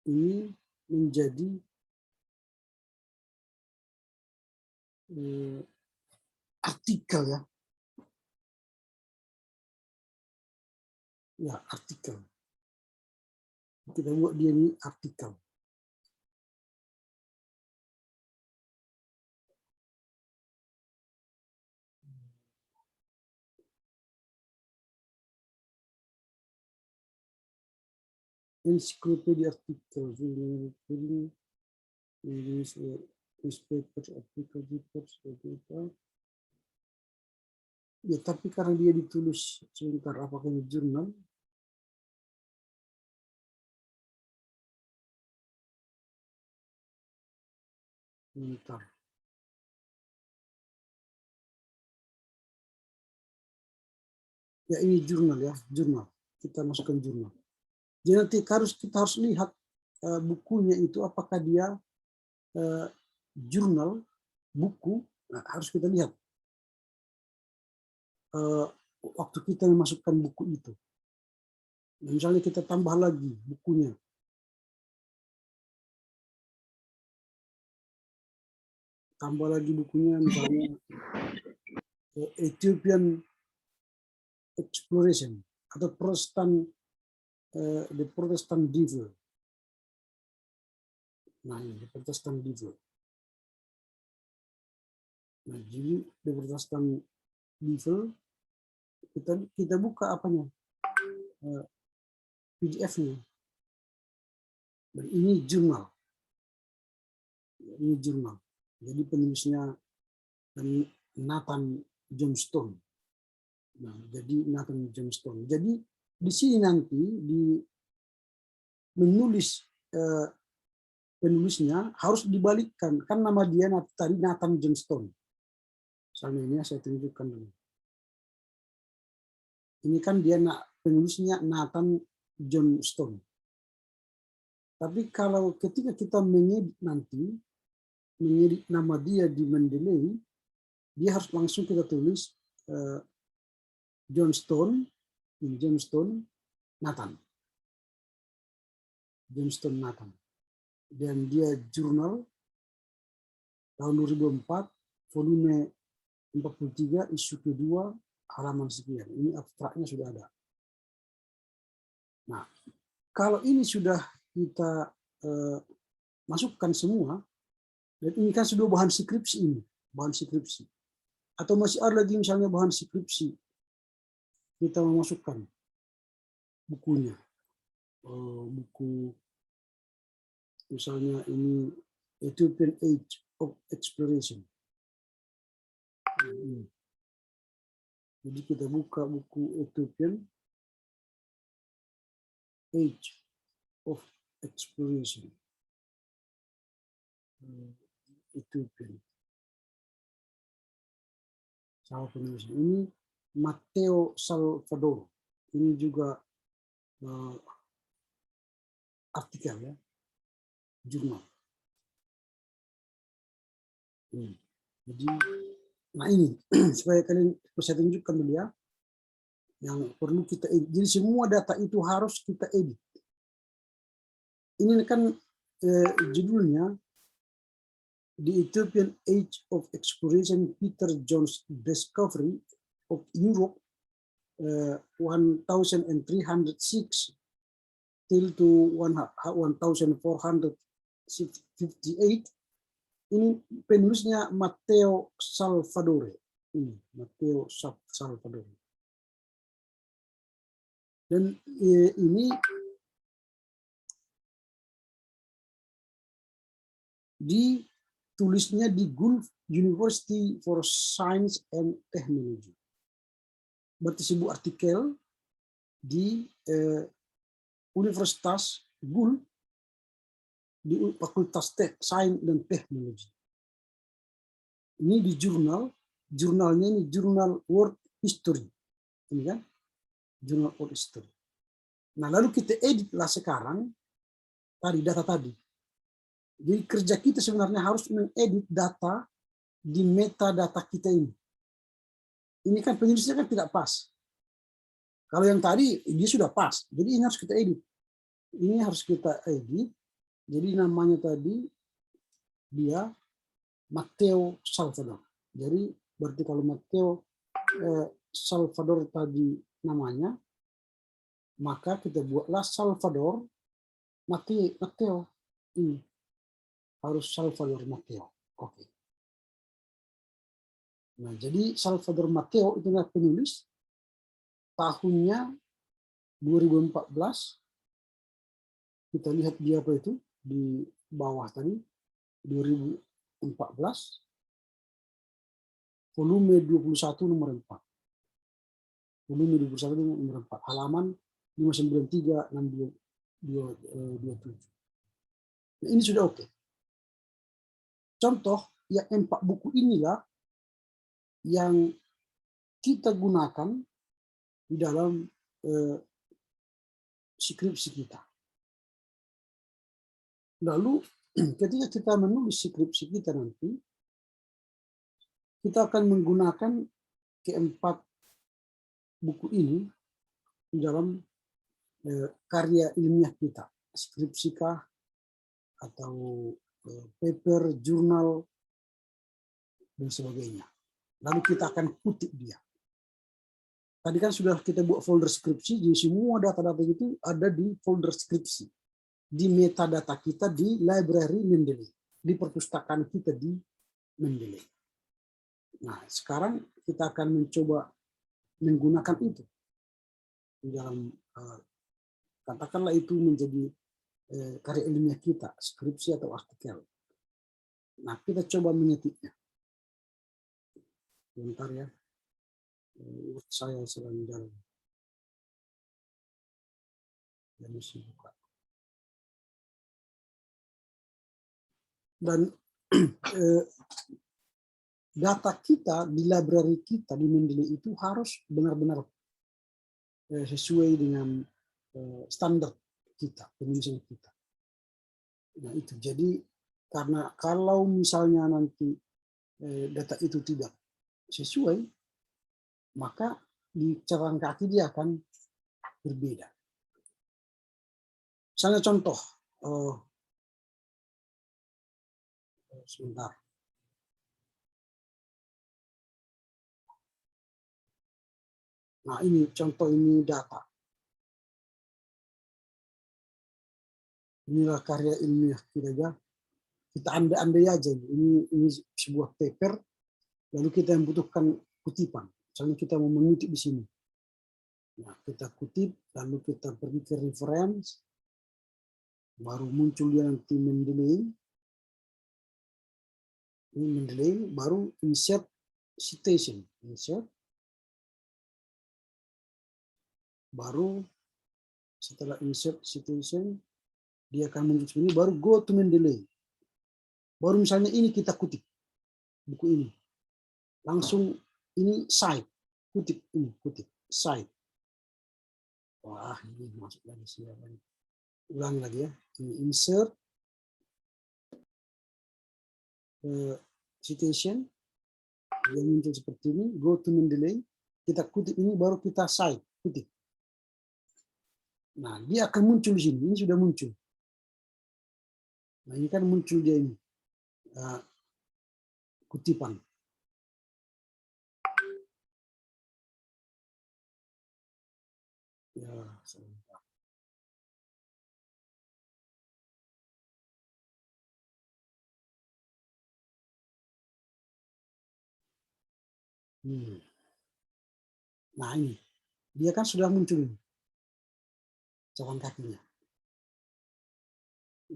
ini menjadi artikel ya. Ya, artikel. Kita buat dia ini artikel. encyclopedia artikel, newspaper, artikel, reports, ya, tapi karena dia ditulis sebentar, apakah ini jurnal? Sebentar. Ya, ini jurnal ya, jurnal. Kita masukkan jurnal. Jadi nanti kita harus lihat bukunya itu apakah dia jurnal, buku, nah, harus kita lihat waktu kita memasukkan buku itu. Nah, misalnya kita tambah lagi bukunya. Tambah lagi bukunya misalnya Ethiopian Exploration atau The Protestant Devil. Nah, ini The Protestant Devil. Nah, jadi The Protestant Devil kita buka apanya? PDF-nya. Dan ini jurnal. Ini jurnal. Jadi penulisnya Nathan Johnstone. Nah, jadi Nathan Johnstone. Jadi di sini nanti menulis penulisnya harus dibalikkan, kan nama dia tadi Nathan Johnstone. Misalnya ini saya tunjukkan dulu. Ini kan dia penulisnya Nathan Johnstone. Tapi kalau ketika kita mengedit nanti, mengedit nama dia di Mendeley, dia harus langsung kita tulis Johnstone, Nathan. Johnstone Nathan. Dan dia jurnal tahun 2004, volume 43, isu kedua, halaman sekian. Ini abstraknya sudah ada. Nah, kalau ini sudah kita masukkan semua, dan ini kan sudah bahan skripsi ini, bahan skripsi. Atau masih ada lagi misalnya bahan skripsi, kita memasukkan bukunya. Buku misalnya ini Ethiopian Age of Exploration. Jadi kita buka buku Ethiopian Age of Exploration. Ethiopian. Salah penulisnya. Ini Matteo Salvador. Ini juga artikel ya, jurnal. Jadi, nah ini supaya kalian bisa tunjukkan dulu ya, yang perlu kita edit. Jadi semua data itu harus kita edit. Ini kan judulnya The Ethiopian Age of Exploration, Peter Jones Discovery of Europe 1306 till to 1458. Ini penulisnya Matteo Salvadore. Ini Matteo Salvadore. Dan ini ditulisnya di Gulf University for Science and Technology. Berarti sebuah artikel di Universitas Gulf di Fakultas Sains dan Teknologi. Ini di jurnalnya ini Jurnal World History. Ini kan? Jurnal World History. Nah, lalu kita editlah sekarang tadi data tadi. Jadi kerja kita sebenarnya harus mengedit data di metadata kita ini. Ini kan penulisnya kan tidak pas. Kalau yang tadi dia sudah pas. Jadi ini harus kita edit. Ini harus kita edit. Jadi namanya tadi dia Matteo Salvador. Jadi berarti kalau Matteo Salvador tadi namanya, maka kita buatlah Salvador Matteo. Ini harus Salvador Matteo. Oke. Nah, jadi Salvador Matteo itu adalah penulis, tahunnya 2014, kita lihat di apa itu di bawah tadi 2014 volume 21 nomor 4. Volume 21 nomor 4 halaman 593 627. Nah, ini sudah oke. Contoh yang 4 buku inilah yang kita gunakan di dalam skripsi kita. Lalu ketika kita menulis skripsi kita nanti, kita akan menggunakan keempat buku ini di dalam karya ilmiah kita, skripsi kah, atau paper, jurnal, dan sebagainya. Lalu kita akan kutip dia. Tadi kan sudah kita buat folder skripsi, jadi semua data-data itu ada di folder skripsi. Di metadata kita di library Mendeley, di perpustakaan kita di Mendeley. Nah, sekarang kita akan mencoba menggunakan itu di dalam, katakanlah itu menjadi karya ilmiah kita, skripsi atau artikel. Nah, kita coba mengetiknya. Bentar ya, saya sedang jalan. Ya, mesti buka. Dan data kita di library kita di Mendeley itu harus benar-benar sesuai dengan standar kita, penulisan kita. Nah itu jadi karena kalau misalnya nanti data itu tidak sesuai, maka di catatan kaki dia akan berbeda. Misalnya contoh, sebentar. Nah ini contoh, ini data. Inilah karya ilmiah kita ya. Kita andai-andai aja. Ini sebuah paper. Lalu kita membutuhkan kutipan. Misalnya kita mau mengutip di sini. Nah kita kutip, lalu kita pergi ke reference. Baru muncul dia nanti Mendeley. Ini Mendeley, baru insert citation. Insert. Baru setelah insert citation, dia akan muncul sini, baru go to Mendeley. Baru misalnya ini kita kutip, buku ini. Langsung ini cite, kutip ini, kutip, cite. Wah, ini masuk lagi siapa? Ulangi lagi ya. Ini insert citation, yang muncul seperti ini, go to Mendeley. Kita kutip ini, baru kita cite, kutip. Nah, dia akan muncul di sini. Ini sudah muncul. Nah, ini kan muncul dia ini. Kutipan. Ya, sebentar. Nah, ini. Dia kan sudah muncul ini. Catatan kakinya.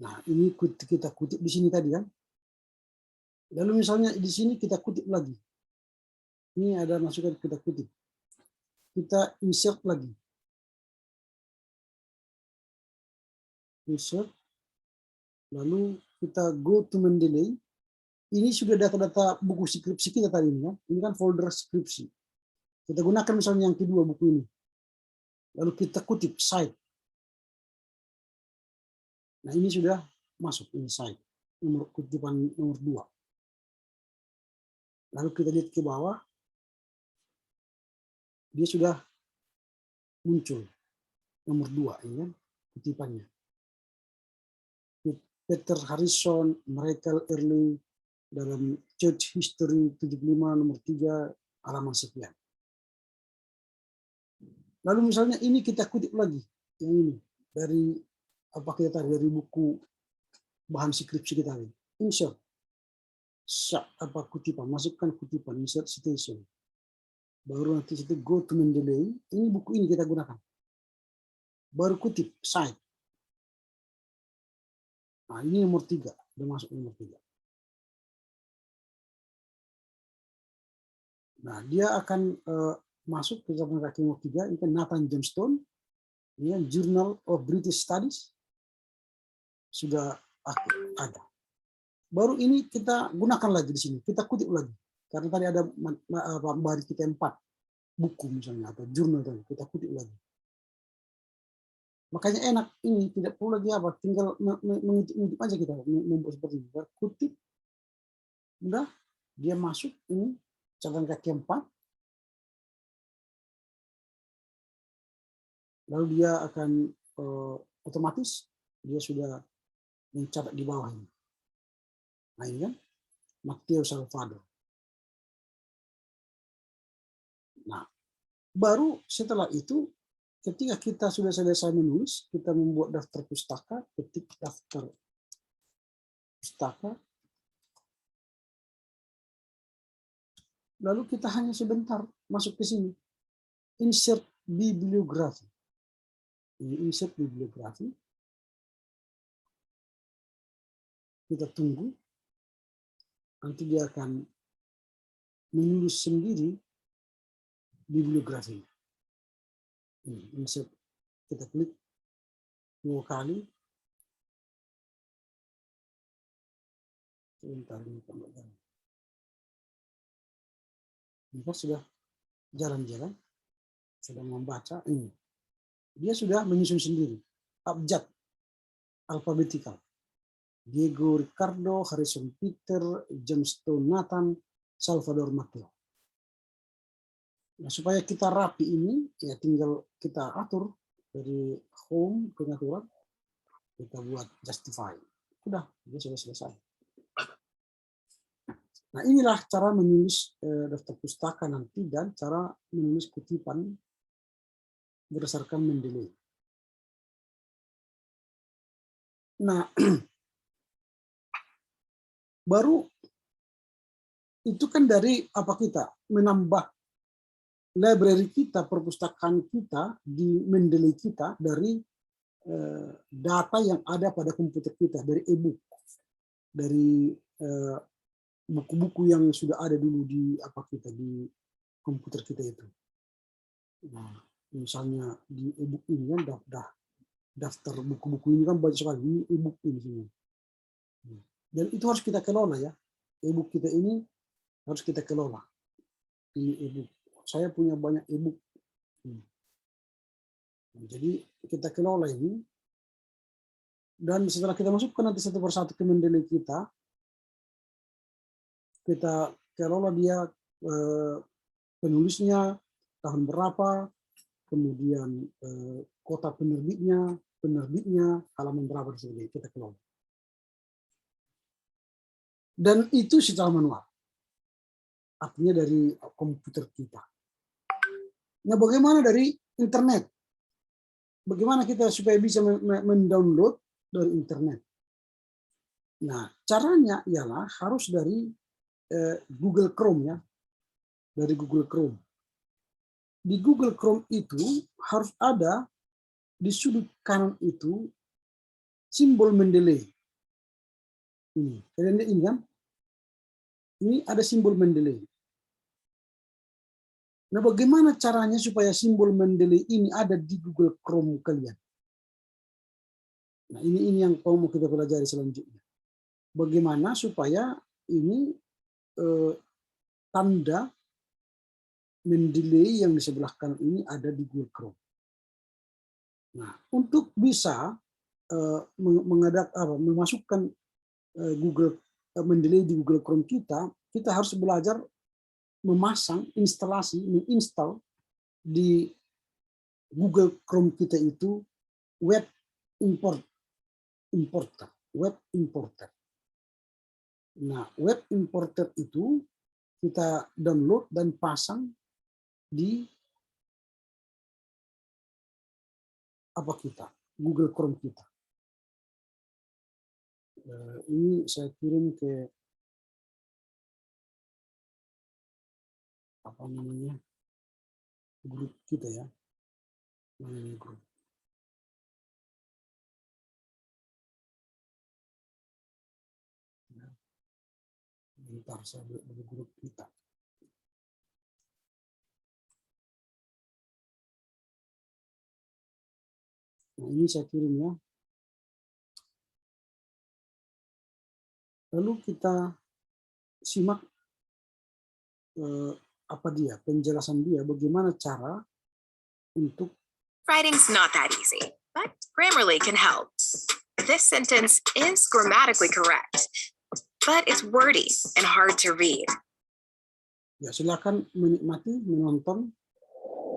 Nah, ini kita kutip di sini tadi kan. Lalu misalnya di sini kita kutip lagi. Ini ada masukan kita kutip. Kita insert lagi. Insert. Lalu kita go to Mendeley. Ini sudah data-data buku skripsi kita tadi ini kan. Ini kan folder skripsi. Kita gunakan misalnya yang kedua buku ini. Lalu kita kutip cite. Nah ini sudah masuk inside nomor kutipan nomor 2. Lalu kita lihat ke bawah, dia sudah muncul nomor 2 ini kan kutipannya. Peter Harrison, Michael Early dalam Church History 75 nomor 3 halaman sekian. Lalu misalnya ini kita kutip lagi yang ini dari apa kita tarik dari buku bahan skripsi kita ini. Insert apa kutipan, masukkan kutipan, insert citation. Baru nanti situ go to Mendeley. Ini buku ini kita gunakan. Baru kutip cite. Nah, ini nomor 3, udah masuk nomor 3. Nah, dia akan masuk ke catatan kaki nomor 3, ini kan Nathan Johnstone, ini Journal of British Studies, sudah ada. Baru ini kita gunakan lagi di sini, kita kutip lagi. Karena tadi ada bari kita 4 buku misalnya, atau jurnal tadi, kita kutip lagi. Makanya enak ini, tidak perlu lagi apa, tinggal mengutip aja kita, membuat seperti ini. Kutip, udah, dia masuk ini, catatan kaki 4, lalu dia akan otomatis dia sudah mencatat di bawah ini. Nah ini kan Matteo Salvador. Nah baru setelah itu ketika kita sudah selesai menulis, kita membuat daftar pustaka, ketik daftar pustaka, lalu kita hanya sebentar masuk ke sini, insert bibliografi. Ini insert bibliografi. Kita tunggu, nanti dia akan menulis sendiri bibliografi. Ini insert, kita klik 2 kali. Sebentar ini kan sudah jalan-jalan, sedang membaca ini. Dia sudah menyusun sendiri abjad alfabetikal. Diego Ricardo, Harrison Peter, Johnstone Nathan, Salvador Matteo. Nah, supaya kita rapi ini, ya tinggal kita atur dari home pengaturan, kita buat justify. Udah, dia sudah selesai. Nah, inilah cara menulis daftar pustaka nanti dan cara menulis kutipan berdasarkan Mendeley. Nah, baru itu kan dari apa kita menambah library kita, perpustakaan kita di Mendeley kita dari data yang ada pada komputer kita, dari e-book, dari buku-buku yang sudah ada dulu di apa kita di komputer kita itu. Nah, misalnya di e-book ini kan daftar buku-buku ini kan banyak sekali, ini e-book ini semua. Dan itu harus kita kelola ya. E-book kita ini harus kita kelola. Ini e-book. Saya punya banyak e-book. Jadi kita kelola ini. Dan setelah kita masukkan nanti satu persatu ke Mendeley kita kelola dia penulisnya, tahun berapa, kemudian kota penerbitnya, halaman berapa, kita kelola. Dan itu secara manual. Artinya dari komputer kita. Nah, bagaimana dari internet? Bagaimana kita supaya bisa mendownload dari internet? Nah, caranya ialah harus dari Google Chrome ya. Dari Google Chrome. Di Google Chrome itu harus ada di sudut kanan itu simbol Mendeley. Ini, kalian lihat ini kan? Ini ada simbol Mendeley. Nah, bagaimana caranya supaya simbol Mendeley ini ada di Google Chrome kalian? Nah, ini yang mau kita pelajari selanjutnya. Bagaimana supaya ini tanda Mendeley yang di sebelah kanan ini ada di Google Chrome. Nah, untuk bisa memasukkan Google Mendeley di Google Chrome kita harus belajar memasang menginstal di Google Chrome kita itu web importer. Nah, web importer itu kita download dan pasang di apa kita Google Chrome kita. Ini saya kirim ke apa namanya grup kita ya, namanya grup. Bentar, saya buat dulu grup kita. Nah, ini saya kirim ya. Lalu kita simak apa dia, penjelasan dia, bagaimana cara untuk Writing's not that easy, but Grammarly can help. This sentence is grammatically correct, but it's wordy and hard to read. ya silakan menikmati, menonton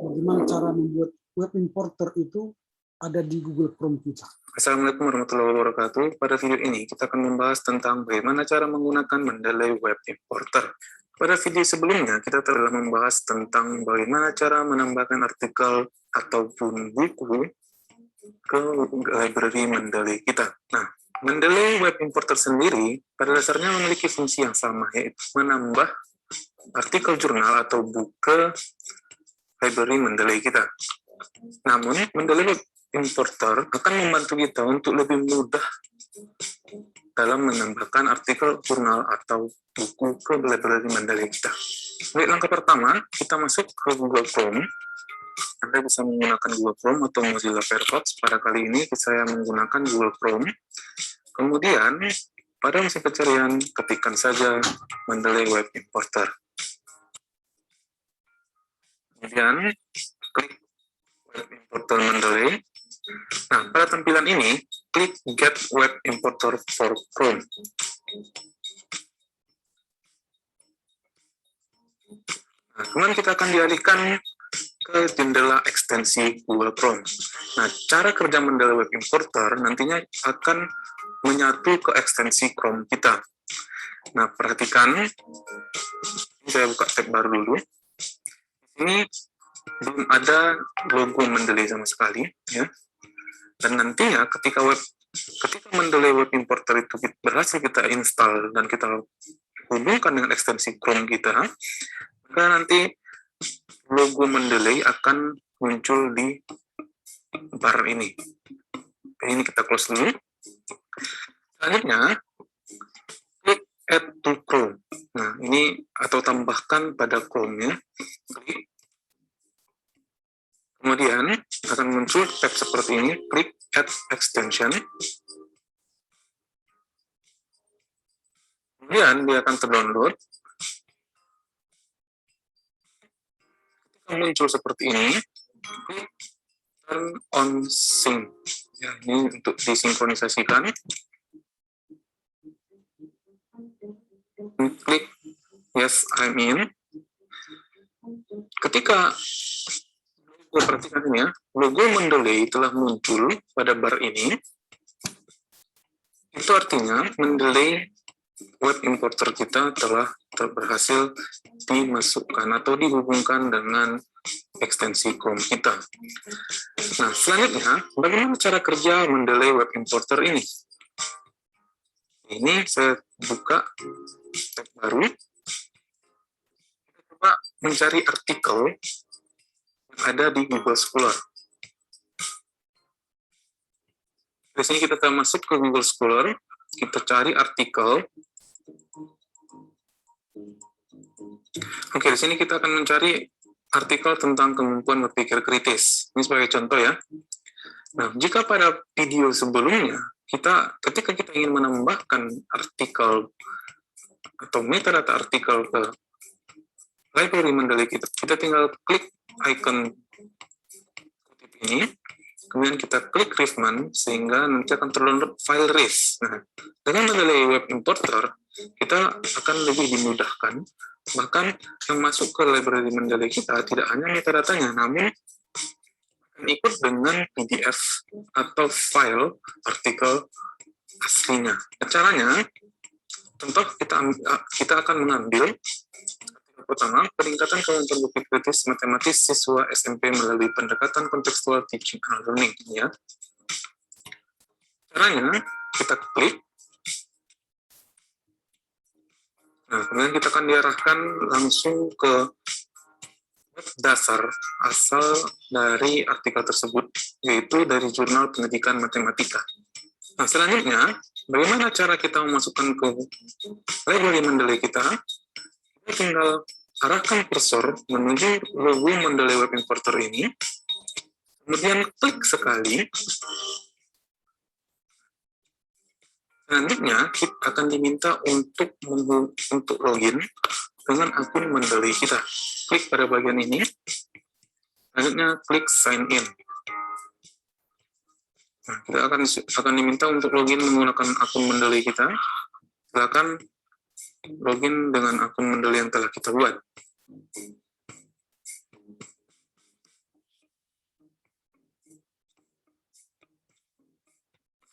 bagaimana cara membuat web importer itu ada di Google Chrome kita. Assalamualaikum warahmatullahi wabarakatuh. Pada video ini kita akan membahas tentang bagaimana cara menggunakan Mendeley Web Importer. Pada video sebelumnya kita telah membahas tentang bagaimana cara menambahkan artikel ataupun buku ke library Mendeley kita. Nah, Mendeley Web Importer sendiri pada dasarnya memiliki fungsi yang sama, yaitu menambah artikel jurnal atau buku ke library Mendeley kita. Namun, Mendeley Web Importer akan membantu kita untuk lebih mudah dalam menambahkan artikel jurnal atau buku ke library Mendeley kita. Baik, langkah pertama, kita masuk ke Google Chrome. Anda bisa menggunakan Google Chrome atau Mozilla Firefox. Pada kali ini saya menggunakan Google Chrome. Kemudian, pada mesin pencarian, ketikkan saja Mendeley Web Importer. Kemudian, klik Web Importer Mendeley. Nah, pada tampilan ini, klik Get Web Importer for Chrome. Nah, kemudian kita akan dialihkan ke jendela ekstensi Google Chrome. Nah, cara kerja Mendeley Web Importer nantinya akan menyatu ke ekstensi Chrome kita. Nah, perhatikan, ini saya buka tab baru dulu. Ini belum ada logo Mendeley sama sekali, ya. Dan nantinya ketika Mendeley Web Importer itu berhasil kita install dan kita hubungkan dengan ekstensi Chrome kita, maka nanti logo Mendeley akan muncul di bar ini. Ini kita close dulu. Selanjutnya, klik Add to Chrome. Nah, ini atau tambahkan pada Chrome-nya. Klik. Kemudian akan muncul tab seperti ini, klik Add Extension. Kemudian dia akan terdownload. Ketika muncul seperti ini, klik Turn on Sync. Ya, ini untuk disinkronisasikan. Klik Yes, I'm in. Ketika perhatikan ini ya, logo Mendeley telah muncul pada bar ini. Itu artinya Mendeley Web Importer kita telah berhasil dimasukkan atau dihubungkan dengan ekstensi Chrome kita. Nah, selanjutnya, bagaimana cara kerja Mendeley Web Importer ini? Ini saya buka tab baru. Kita coba mencari artikel ada di Google Scholar. Di sini kita akan masuk ke Google Scholar, kita cari artikel. Oke, di sini kita akan mencari artikel tentang kemampuan berpikir kritis. Ini sebagai contoh ya. Nah, jika pada video sebelumnya, ketika kita ingin menambahkan artikel atau metadata artikel ke library Mendeley kita tinggal klik icon kutip ini, kemudian kita klik Riffman sehingga nanti akan terdownload file RIS. Nah, dengan Mendeley Web Importer kita akan lebih dimudahkan, bahkan yang masuk ke library Mendeley kita tidak hanya metadatanya, namun akan ikut dengan PDF atau file artikel aslinya. Caranya, contoh kita akan mengambil pertama, peningkatan kemampuan berpikir kritis matematis siswa SMP melalui pendekatan kontekstual teaching and learning. Ya. Caranya, kita klik. Nah, kemudian kita akan diarahkan langsung ke web dasar asal dari artikel tersebut, yaitu dari Jurnal Pendidikan Matematika. Nah, selanjutnya, bagaimana cara kita memasukkan ke library Mendeley kita? Kita tinggal arahkan kursor menuju logo Mendeley Web Importer ini, kemudian klik sekali. Selanjutnya, kita akan diminta untuk login dengan akun Mendeley kita. Klik pada bagian ini, selanjutnya klik sign in. Nah, kita akan diminta untuk login menggunakan akun Mendeley kita. Silakan login dengan akun Mendeley yang telah kita buat.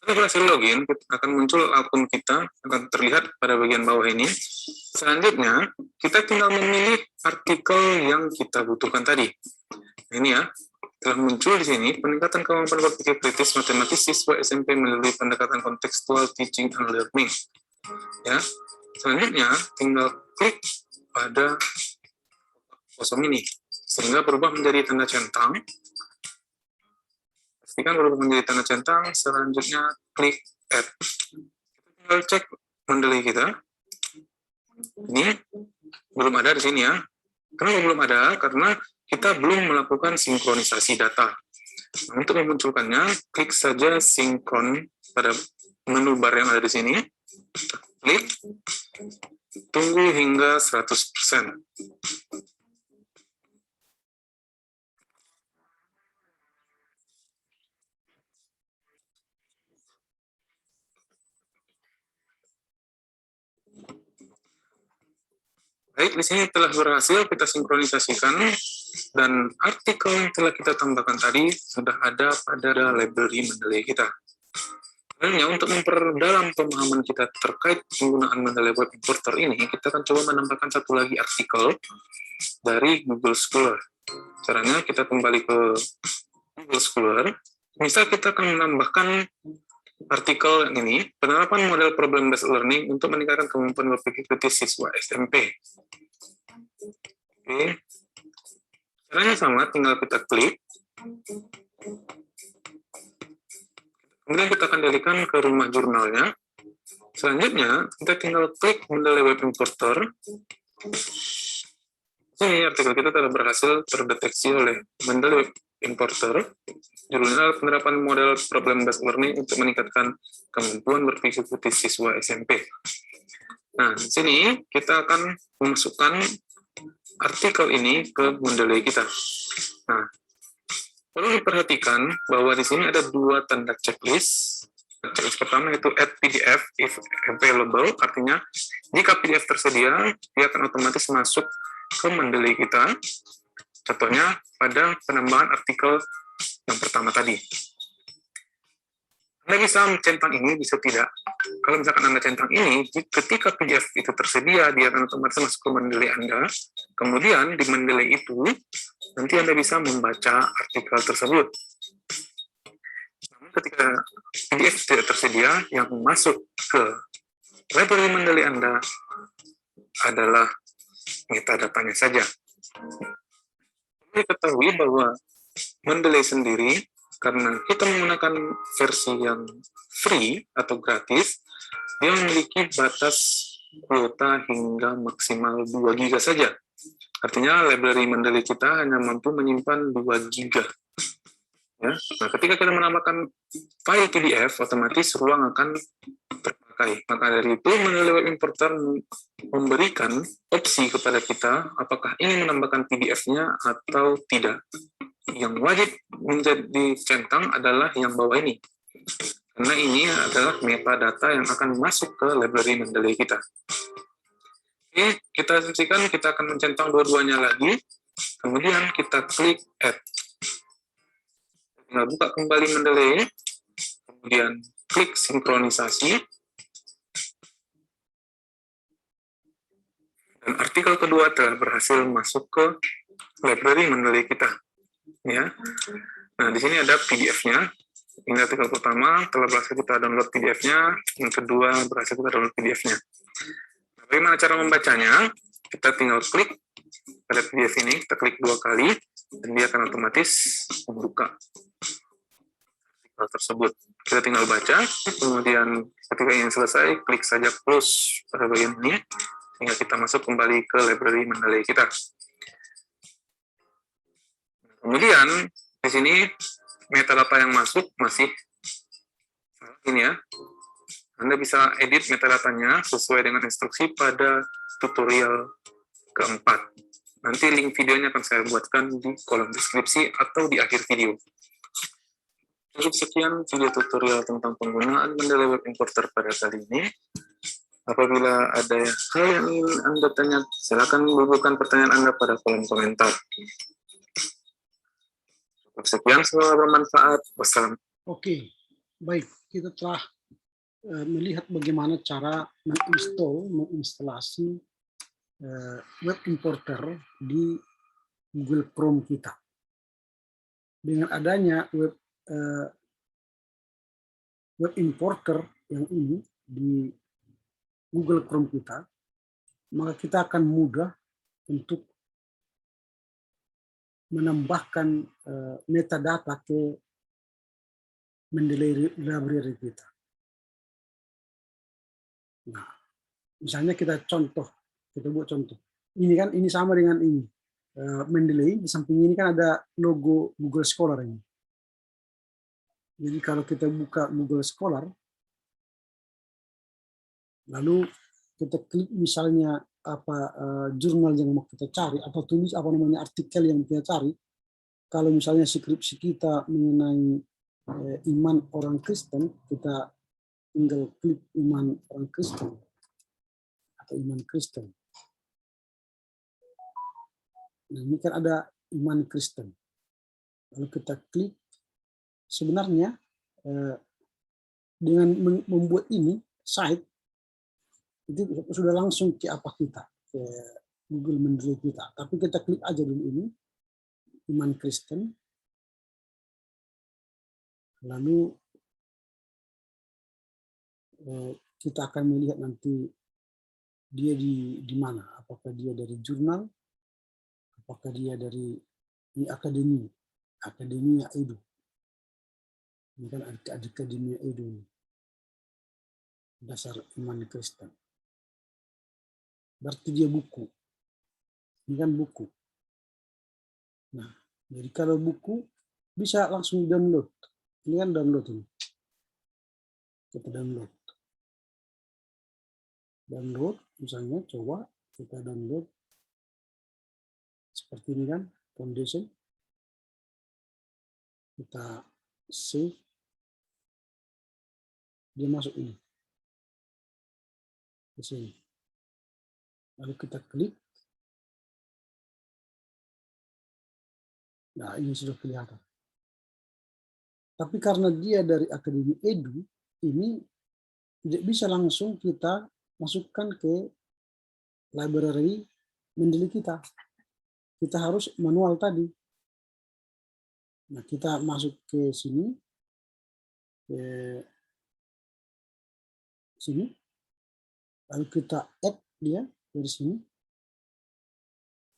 Setelah berhasil login, akan muncul akun kita, akan terlihat pada bagian bawah ini. Selanjutnya, kita tinggal memilih artikel yang kita butuhkan tadi. Nah, ini ya, telah muncul di sini, peningkatan kemampuan berpikir kritis matematis siswa SMP melalui pendekatan kontekstual teaching and learning. Ya, selanjutnya, tinggal klik pada kosong ini, sehingga berubah menjadi tanda centang. Pastikan berubah menjadi tanda centang, selanjutnya klik add. Kita tinggal cek Mendeley kita. Ini belum ada di sini ya. Kenapa belum ada? Karena kita belum melakukan sinkronisasi data. Nah, untuk memunculkannya, klik saja sinkron pada menu bar yang ada di sini. Klik, tunggu hingga 100%. Baik, di sini telah berhasil kita sinkronisasikan, dan artikel yang telah kita tambahkan tadi sudah ada pada library Mendeley kita. Sebenarnya untuk memperdalam pemahaman kita terkait penggunaan Mendeley Web Importer ini, kita akan coba menambahkan satu lagi artikel dari Google Scholar. Caranya kita kembali ke Google Scholar. Misal kita akan menambahkan artikel yang ini, penerapan model problem-based learning untuk meningkatkan kemampuan berpikir kritis siswa SMP. Oke. Caranya sama, tinggal kita klik. Kemudian kita akan alihkan ke rumah jurnalnya. Selanjutnya, kita tinggal klik Mendeley Web Importer. Ini artikel kita telah berhasil terdeteksi oleh Mendeley Web Importer. Judulnya penerapan model problem-based learning untuk meningkatkan kemampuan berpikir kritis siswa SMP. Nah, di sini kita akan memasukkan artikel ini ke Mendeley kita. Nah, perlu diperhatikan bahwa di sini ada dua tanda checklist. Checklist pertama itu add PDF if available, artinya jika PDF tersedia, dia akan otomatis masuk ke Mendeley kita. Contohnya pada penambahan artikel yang pertama tadi. Anda bisa mencentang ini, bisa tidak. Kalau misalkan Anda centang ini, ketika PDF itu tersedia, dia akan otomatis masuk ke Mendeley Anda. Kemudian di Mendeley itu, nanti Anda bisa membaca artikel tersebut. Namun ketika PDF tidak tersedia, yang masuk ke library Mendeley Anda adalah metadatanya saja. Kita ketahui bahwa Mendeley sendiri, karena kita menggunakan versi yang free atau gratis, dia memiliki batas kuota hingga maksimal 2 GB saja. Artinya library Mendeley kita hanya mampu menyimpan 2 GB. Ya. Nah, ketika kita menambahkan file PDF, otomatis ruang akan terpakai. Maka dari itu, Mendeley Web Importer memberikan opsi kepada kita apakah ingin menambahkan PDF-nya atau tidak. Yang wajib menjadi centang adalah yang bawah ini. Karena ini adalah metadata yang akan masuk ke library Mendeley kita. Oke, kita asumsikan kita akan mencentang dua-duanya lagi. Kemudian kita klik Add. Tinggal buka kembali Mendeley. Kemudian klik sinkronisasi. Dan artikel kedua telah berhasil masuk ke library Mendeley kita. Ya. Nah, di sini ada PDF-nya. Ini artikel pertama telah berhasil kita download PDF-nya, yang kedua berhasil kita download PDF-nya. Nah, bagaimana cara membacanya? Kita tinggal klik pada PDF ini, kita klik 2 kali, dan dia akan otomatis membuka artikel tersebut. Kita tinggal baca, kemudian ketika ingin selesai, klik saja close pada bagian ini, sehingga kita masuk kembali ke library Mendeley kita. Kemudian di sini metadata yang masuk masih ini ya. Anda bisa edit metadatanya sesuai dengan instruksi pada tutorial keempat. Nanti link videonya akan saya buatkan di kolom deskripsi atau di akhir video. Cukup sekian video tutorial tentang penggunaan Mendeley Web Importer pada kali ini. Apabila ada hal yang ingin Anda tanya, silakan bubuhkan pertanyaan Anda pada kolom komentar. Cukup sekian, semoga bermanfaat. Wassalam. Oke, baik. Kita telah melihat bagaimana cara menginstalasi web importer di Google Chrome kita. Dengan adanya web importer yang ini di Google Chrome kita, maka kita akan mudah untuk menambahkan metadata ke Mendeley library kita. Nah, misalnya kita buat contoh. Ini kan, ini sama dengan ini. Mendeley, di samping ini kan ada logo Google Scholar ini. Jadi kalau kita buka Google Scholar, lalu kita klik misalnya jurnal yang mau kita cari, atau tulis artikel yang kita cari. Kalau misalnya skripsi kita mengenai iman orang Kristen, kita tinggal klik iman orang Kristen atau iman Kristen. Nah, ini kan ada iman Kristen. Lalu kita klik. Sebenarnya dengan membuat ini site itu sudah langsung ke kita, ke Google Mendeley kita. Tapi kita klik aja dulu ini iman Kristen. Lalu kita akan melihat nanti dia di mana. Apakah dia dari jurnal, apakah dia dari Akademia Edu. Ini kan Akademia Edu, dasar iman Kristen. Berarti dia buku. Ini kan buku. Nah, jadi kalau buku bisa langsung download. Ini kan download ini. Kita download. Download, misalnya coba kita download seperti ini kan, foundation. Kita save. Dia masuk ini. Di sini. Lalu kita klik. Nah, ini sudah kelihatan. Tapi karena dia dari Akademi Edu, ini tidak bisa langsung kita masukkan ke library Mendeley kita. Kita harus manual tadi. Nah, kita masuk ke sini. Lalu kita add dia dari sini.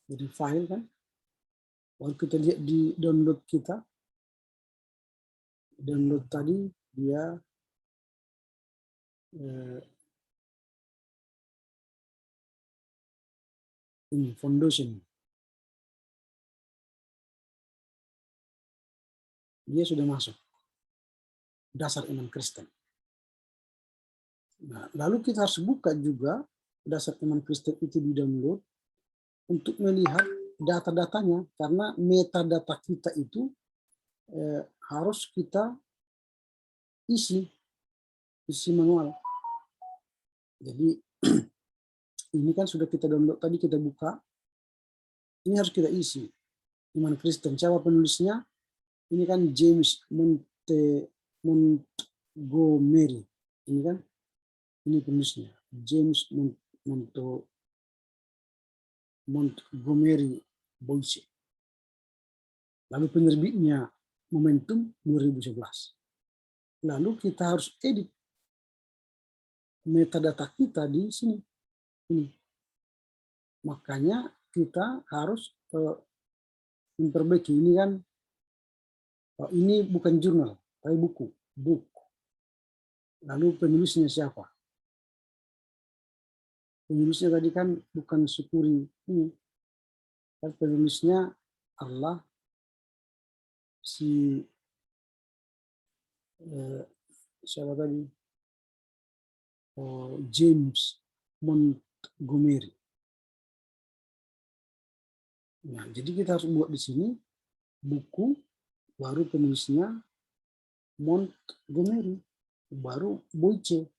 Jadi file kan. Lalu kita lihat di download kita. Download tadi dia ini foundation. Dia sudah masuk. Dasar iman Kristen. Nah, lalu kita harus buka juga dasar iman Kristen itu di download untuk melihat data-datanya, karena metadata kita itu harus kita isi manual. Jadi ini kan sudah kita download tadi, kita buka. Ini harus kita isi. Iman Kristen. Siapa penulisnya? Ini kan James Montgomery. Ini kan, ini penulisnya. James Montgomery Boyce. Lalu penerbitnya Momentum 2011. Lalu kita harus edit metadata kita di sini. Ini. Makanya kita harus memperbaiki. Ini kan, ini bukan jurnal, Tapi buku, book. Lalu penulisnya siapa? Penulisnya tadi kan bukan Syukuri ini. Kan penulisnya Allah, si siapa tadi? James Montgomery. Nah, jadi kita harus buat di sini buku, baru penulisnya Montgomery, baru Boyce,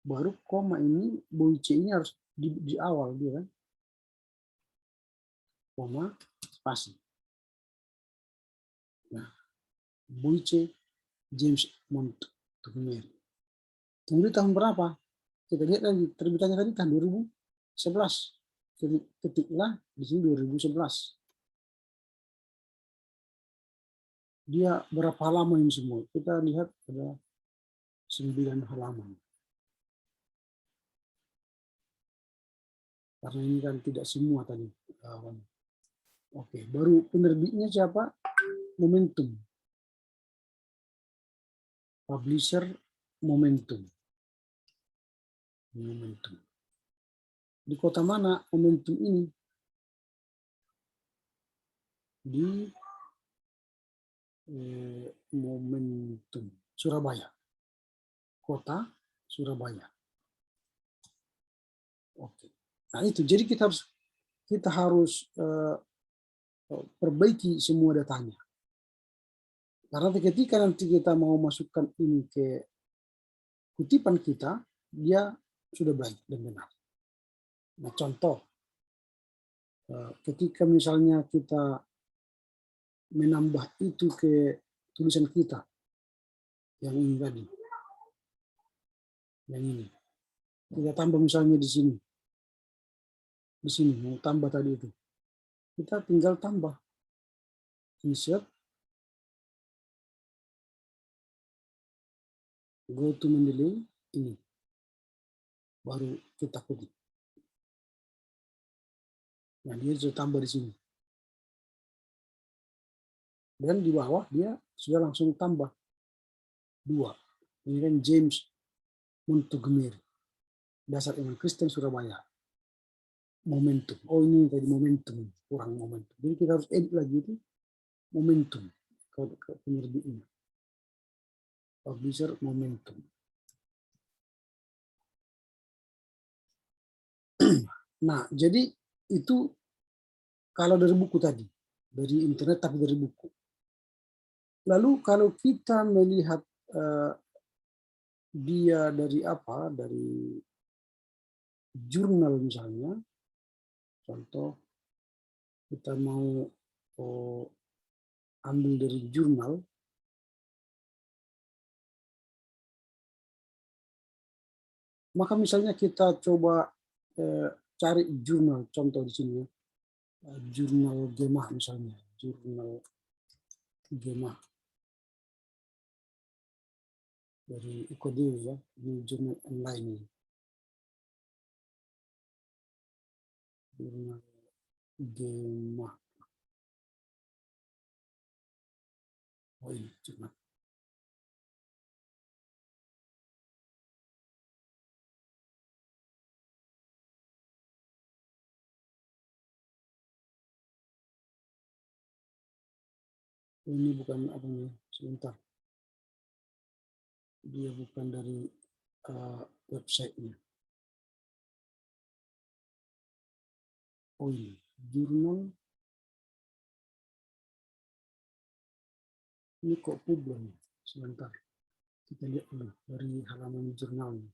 baru koma ini Boyce ini harus di awal dia kan, koma spasi. Nah, Boyce James Montgomery. Kemudian tahun berapa? Kita lihat lagi terbitannya tadi tahun 2011. Ketiklah di sini 2011. Dia berapa halaman ini semua? Kita lihat ada 9 halaman. Karena ini kan tidak semua tadi. Oke, baru penerbitnya siapa? Momentum. Publisher Momentum. Momentum. Di kota mana Momentum ini? Di Momentum, Surabaya. Kota Surabaya. Oke. Nah itu, jadi kita harus perbaiki semua datanya. Karena ketika nanti kita mau masukkan ini ke kutipan kita, dia sudah baik dan benar. Nah, contoh, ketika misalnya kita menambah itu ke tulisan kita, yang ini tadi, yang ini, kita tambah misalnya di sini mau tambah tadi itu, kita tinggal tambah, insert, go to Mendeley, ini, baru kita ketik. Nah, dia sudah tambah di sini. Dan di bawah dia sudah langsung tambah 2. Ini kan James Montgomery. Dasar Iman Kristen Surabaya. Momentum. Oh, ini tadi momentum. Kurang momentum. Jadi kita harus edit lagi itu momentum. Ke penerbitnya. Publisher Momentum. Nah, jadi itu kalau dari buku tadi. Dari internet tapi dari buku. Lalu kalau kita melihat dia dari apa? Dari jurnal misalnya. Contoh, kita mau ambil dari jurnal. Maka misalnya kita coba cari jurnal, contoh di sini ya. Jurnal Gemah misalnya, jurnal Gemah dari Ikodewi ya, ini jurnal online ini. Jurnal Gemah. Oh ini jurnal. Ini bukan apa nih, sebentar. Dia bukan dari websitenya. Oh ini, jurnal. Ini kok publik? Sebentar. Kita lihat dulu dari halaman jurnalnya.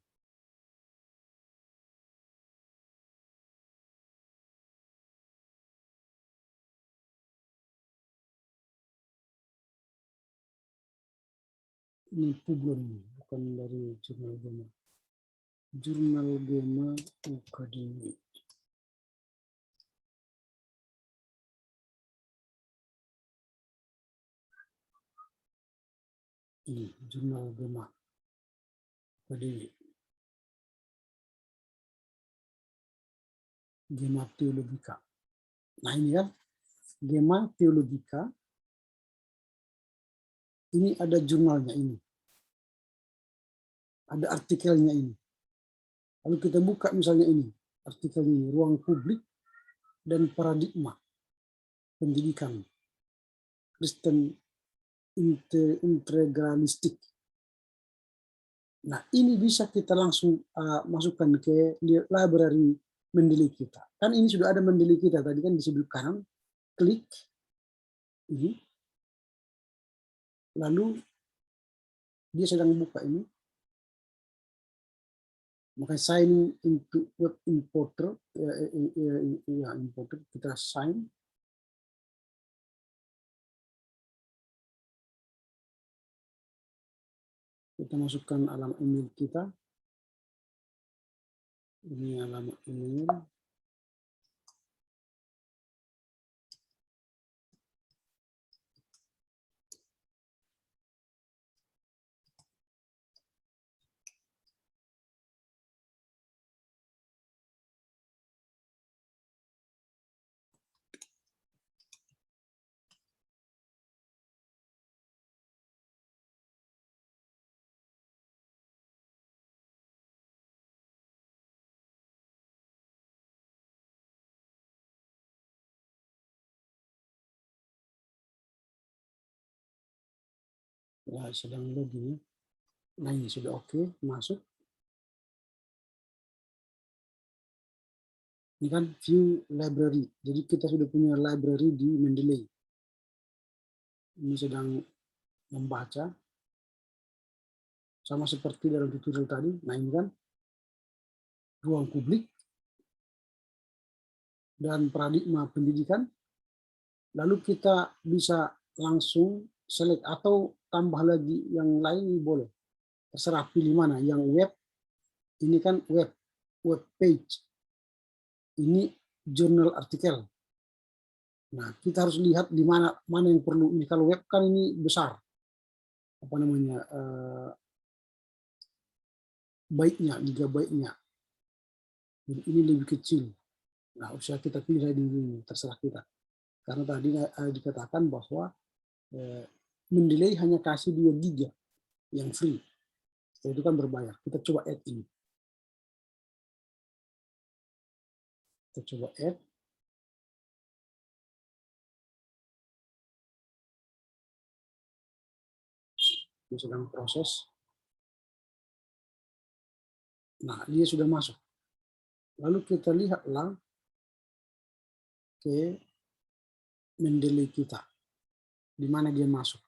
Ini Publon, bukan dari jurnal Gema. Jurnal Gema Ukademi. Ini jurnal Gema Ukademi. Gema Teologika. Nah ini kan Gema Teologika Ini ada jurnalnya ini. Ada artikelnya ini. Lalu kita buka misalnya ini, artikelnya ini, ruang publik dan paradigma pendidikan Kristen integralistik. Nah, ini bisa kita langsung masukkan ke library Mendeley kita. Kan ini sudah ada Mendeley kita tadi kan di sebelah kanan, klik ini. Lalu dia sedang buka ini. Maka sign into web importer, importer kita sign. Kita masukkan alamat email kita. Ini alamat email. Ya, sedang login. Nah, ini sudah oke, masuk. Ini kan view library. Jadi kita sudah punya library di Mendeley. Ini sedang membaca. Sama seperti dalam tutorial tadi. Nah, ini kan ruang publik dan paradigma pendidikan. Lalu kita bisa langsung select atau tambah lagi yang lain boleh. Terserah pilih mana. Yang web, ini kan web page. Ini jurnal artikel. Nah, kita harus lihat di mana yang perlu. Ini kalau web kan ini besar. Apa namanya? Baiknya, gigabyte-nya. Jadi ini lebih kecil. Nah, usah kita pilih di terserah kita. Karena tadi dikatakan bahwa Mendeley hanya kasih 2 giga yang free. Setelah itu kan berbayar. Kita coba add ini. Kita coba add. Ini sedang proses. Nah, dia sudah masuk. Lalu kita lihatlah ke Mendeley kita. Di mana dia masuk.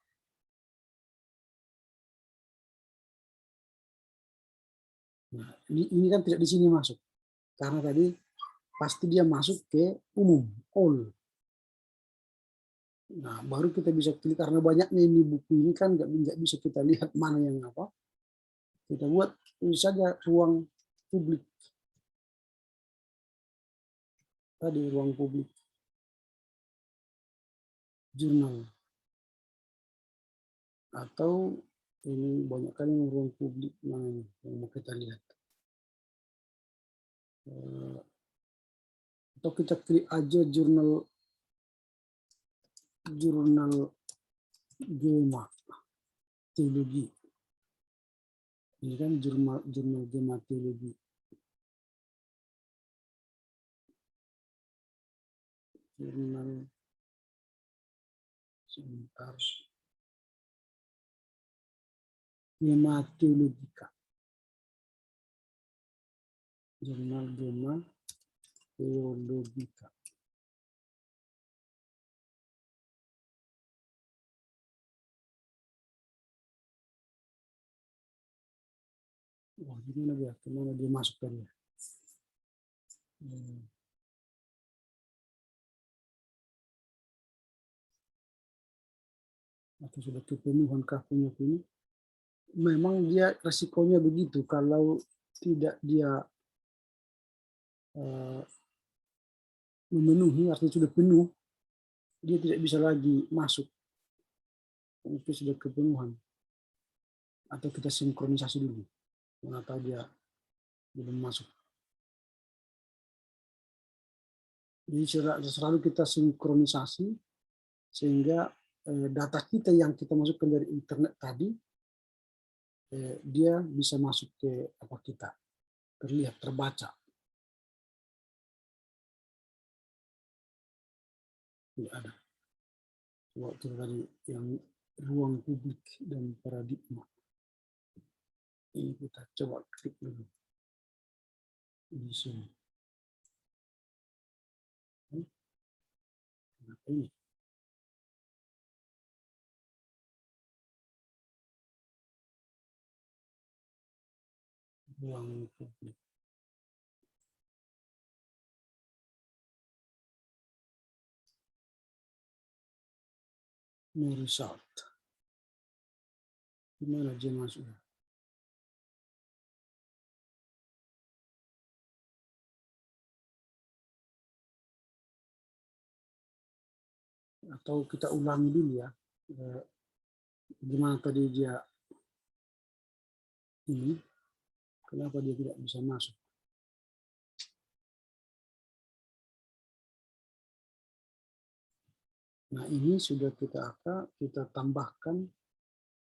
Nah, ini kan tidak di sini masuk. Karena tadi pasti dia masuk ke umum, all. Nah, baru kita bisa klik karena banyaknya ini buku ini kan nggak bisa kita lihat mana yang apa. Kita buat ini saja ruang publik. Tadi ruang publik. Jurnal. Atau ini banyak kali ruang publik mana ini yang mau kita lihat. Atau kita klik aja jurnal Gema Teologi. Ini kan jurnal Gema Teologi. Jurnal sebentar. Gema Teologika. Jurnal Gema Teologika. Wah, gimana dia? Kemana dia masuk tadi? Atau sudah kepenuhan punya ini? Memang dia resikonya begitu kalau tidak dia memenuhi, artinya sudah penuh, dia tidak bisa lagi masuk. Itu sudah kepenuhan. Atau kita sinkronisasi dulu. Mana tahu dia belum masuk. Jadi selalu kita sinkronisasi sehingga data kita yang kita masukkan dari internet tadi, dia bisa masuk ke apa kita, terlihat, terbaca. Tidak ada. Coba kita tadi yang ruang publik dan paradigma. Ini kita coba klik dulu di sini. Kenapa ini? Ruang publik. No result. Gimana dia masuk? Atau kita ulangi dulu ya. Gimana tadi dia ini? Kenapa dia tidak bisa masuk? Nah, ini sudah kita tambahkan.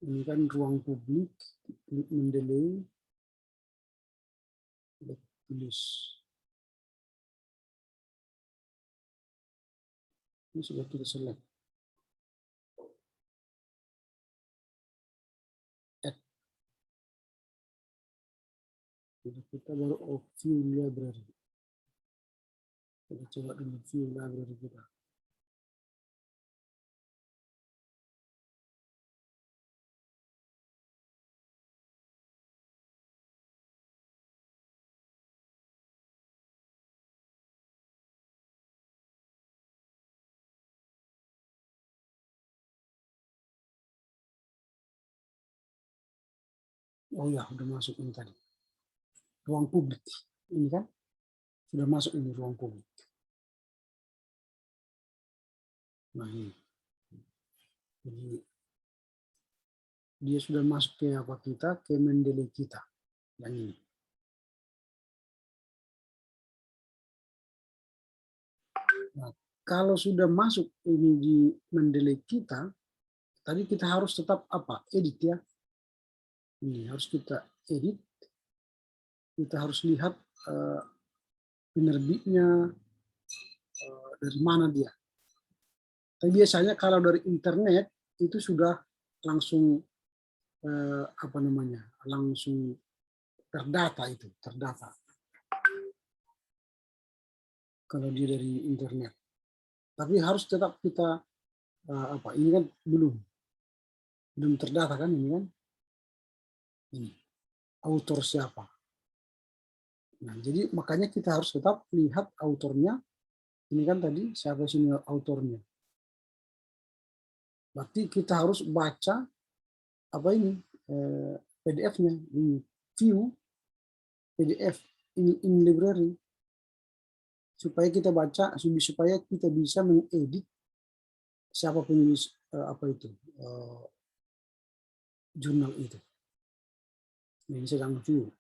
Ini kan ruang publik, klik mendelay, tulis. Ini sudah kita select. Add. Jadi kita baru view library. Kita coba dulu view library kita. Oh ya, udah masuk ini tadi. Ruang publik. Ini kan sudah masuk ini ruang publik. Nah ini. Jadi dia sudah masuk ke apa kita, ke Mendeley kita. Yang ini. Nah, kalau sudah masuk ini di Mendeley kita, tadi kita harus tetap apa? Edit ya. Ini harus kita edit. Kita harus lihat penerbitnya, dari mana dia. Tapi biasanya kalau dari internet itu sudah langsung langsung terdata itu, terdata. Kalau dia dari internet. Tapi harus tetap kita ini kan belum terdata kan ini kan. Ini autor siapa. Nah, jadi makanya kita harus tetap lihat autornya. Ini kan tadi siapa sini autornya. Berarti kita harus baca apa ini PDF-nya, ini view PDF ini in library supaya kita baca, supaya kita bisa mengedit siapa penulis jurnal itu. Ini sedang view.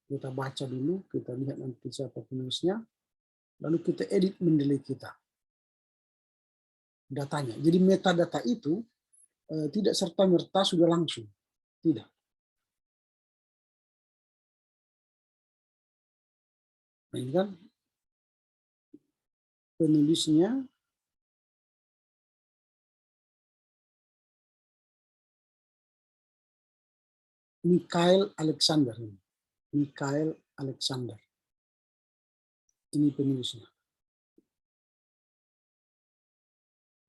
Kita baca dulu, kita lihat nanti siapa penulisnya, lalu kita edit Mendeley kita. Datanya. Jadi metadata itu tidak serta-merta sudah langsung. Tidak. Nah, ini kan penulisnya Michael Alexander. Michael Alexander. Ini penulisnya.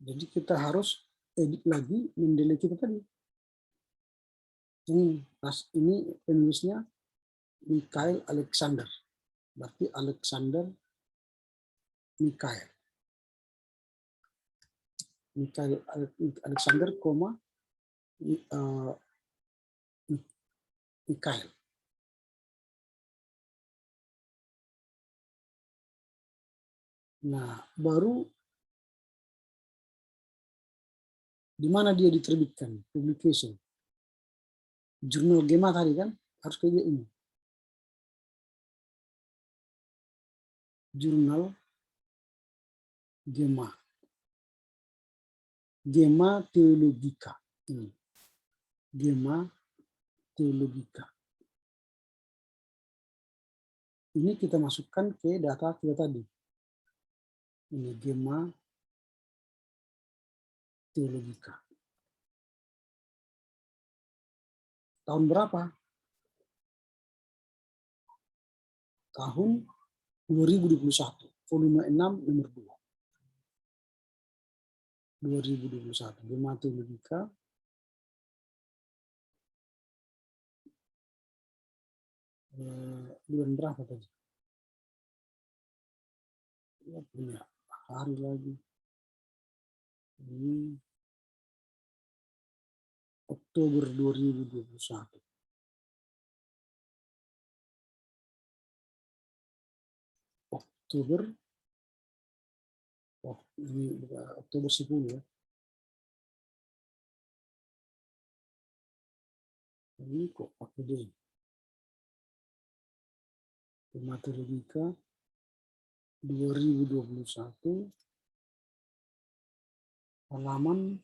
Jadi kita harus edit lagi Mendeley kita tadi. Ini penulisnya Michael Alexander. Berarti Alexander Michael. Michael Alexander, Michael. Nah, baru di mana dia diterbitkan, publication. Jurnal Gema tadi kan, harus kayak ini. Jurnal Gemma. Gemma Theologica. Ini. Gemma Theologica. Ini kita masukkan ke data kita tadi. Ini Gemma Theologica. Tahun berapa? Tahun 2021, volume 6 nomor 2. 2021, Gemma Theologica. Bulan berapa tadi? Ya, punya hari lagi. Ini Oktober 2021. Oktober. Oh, ini Oktober 10 ya. Ini kok pakai D. Gemma Theologica 2021 halaman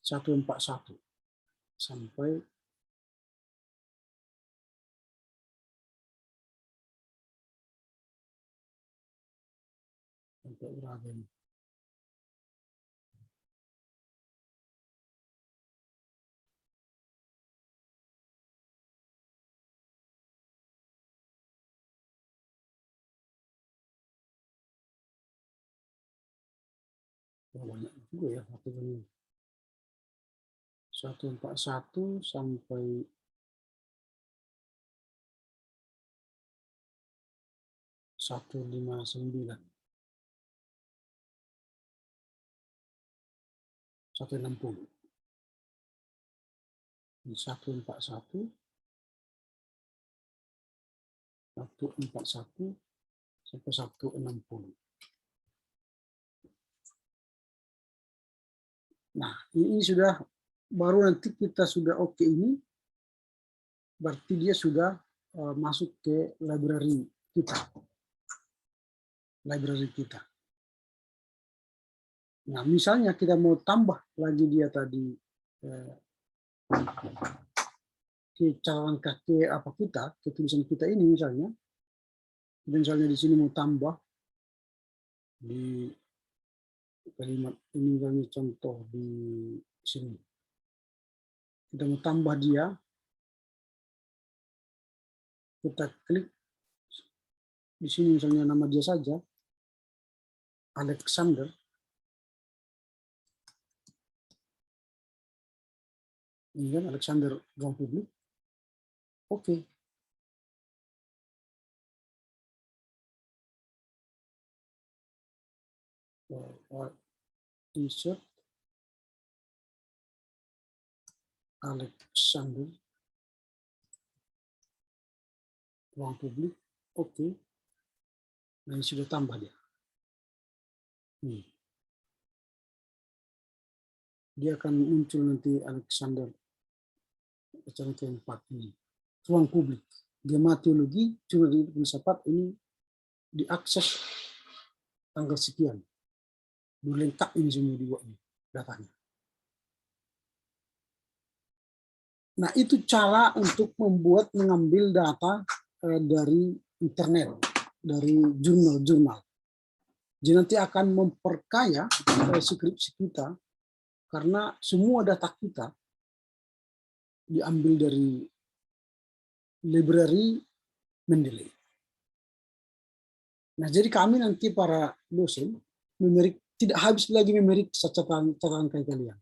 141 sampai berapa ini? Oh, banyak juga ya ini. 141 sampai 159. 160. Ini 141 sampai 160. Nah, ini sudah baru nanti kita sudah oke ini, berarti dia sudah masuk ke library kita. Nah, misalnya kita mau tambah lagi dia tadi ke catatan kaki apa kita, ke tulisan kita ini misalnya di sini mau tambah di kalimat ini misalnya contoh di sini. Kita mau tambah dia, kita klik di sini misalnya nama dia saja, Alexander. Ini kan Alexander ruang publik. Oke. Insert Alexander ruang publik. Oke. Nah, ini sudah tambah dia. Dia akan muncul nanti Alexander acara keempat ini. Ruang publik. Gemma Theologi, jurnal filsafat ini diakses tanggal sekian. Lengkap ini semua dibuat ini, datanya. Nah, itu cara untuk mengambil data dari internet, dari jurnal-jurnal. Jadi nanti akan memperkaya skripsi kita karena semua data kita diambil dari library Mendeley. Nah, jadi kami nanti para dosen tidak habis lagi memerik catatan kaki kalian.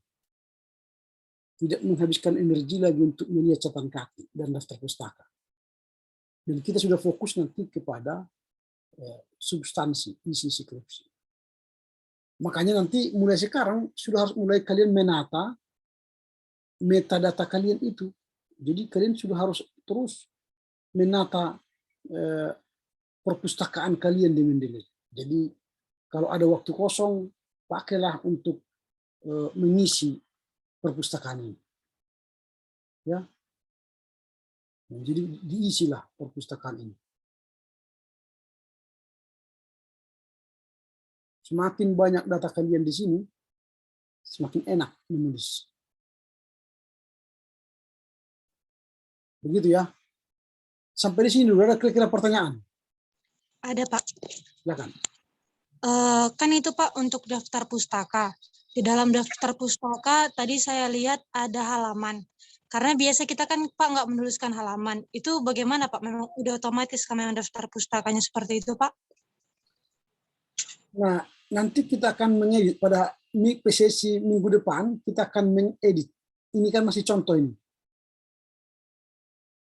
Tidak menghabiskan energi lagi untuk melihat catatan kaki dan daftar pustaka. Dan kita sudah fokus nanti kepada substansi, isi skripsi. Makanya nanti mulai sekarang sudah harus mulai kalian menata metadata kalian itu. Jadi kalian sudah harus terus menata perpustakaan kalian di Mendeley. Jadi kalau ada waktu kosong, pakailah untuk mengisi perpustakaan ini. Ya. Nah, jadi diisilah perpustakaan ini. Semakin banyak data kalian di sini, semakin enak menulis. Begitu ya. Sampai di sini dulu, ada kira-kira pertanyaan? Ada, Pak. Silakan. Kan itu, Pak, untuk daftar pustaka. Di dalam daftar pustaka, tadi saya lihat ada halaman. Karena biasa kita kan, Pak, nggak menuliskan halaman. Itu bagaimana, Pak? Memang udah otomatis kami yang daftar pustakanya seperti itu, Pak? Nah, nanti kita akan mengedit pada sesi minggu depan, kita akan mengedit. Ini kan masih contoh ini.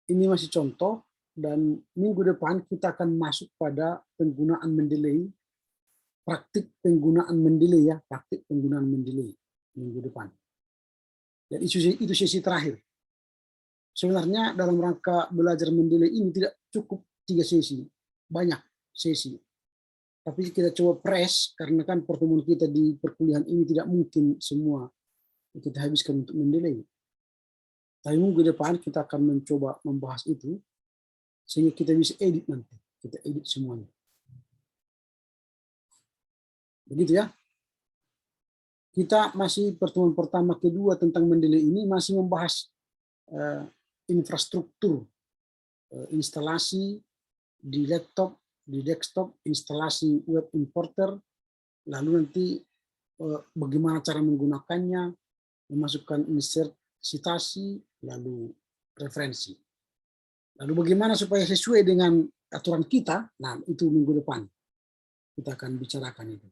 Ini masih contoh, dan minggu depan kita akan masuk pada penggunaan Mendeley, praktik penggunaan Mendeley ya, praktik penggunaan Mendeley minggu depan. Dan itu sesi terakhir. Sebenarnya dalam rangka belajar Mendeley ini tidak cukup 3 sesi, banyak sesi. Tapi kita coba press, karena kan pertemuan kita di perkuliahan ini tidak mungkin semua kita habiskan untuk Mendeley. Tapi minggu depan kita akan mencoba membahas itu, sehingga kita bisa edit nanti. Kita edit semuanya. Begitu ya. Kita masih pertemuan pertama kedua tentang Mendeley ini masih membahas infrastruktur instalasi di laptop, di desktop, instalasi web importer, lalu nanti bagaimana cara menggunakannya, memasukkan insert citasi, lalu referensi. Lalu bagaimana supaya sesuai dengan aturan kita, nah itu minggu depan kita akan bicarakan itu.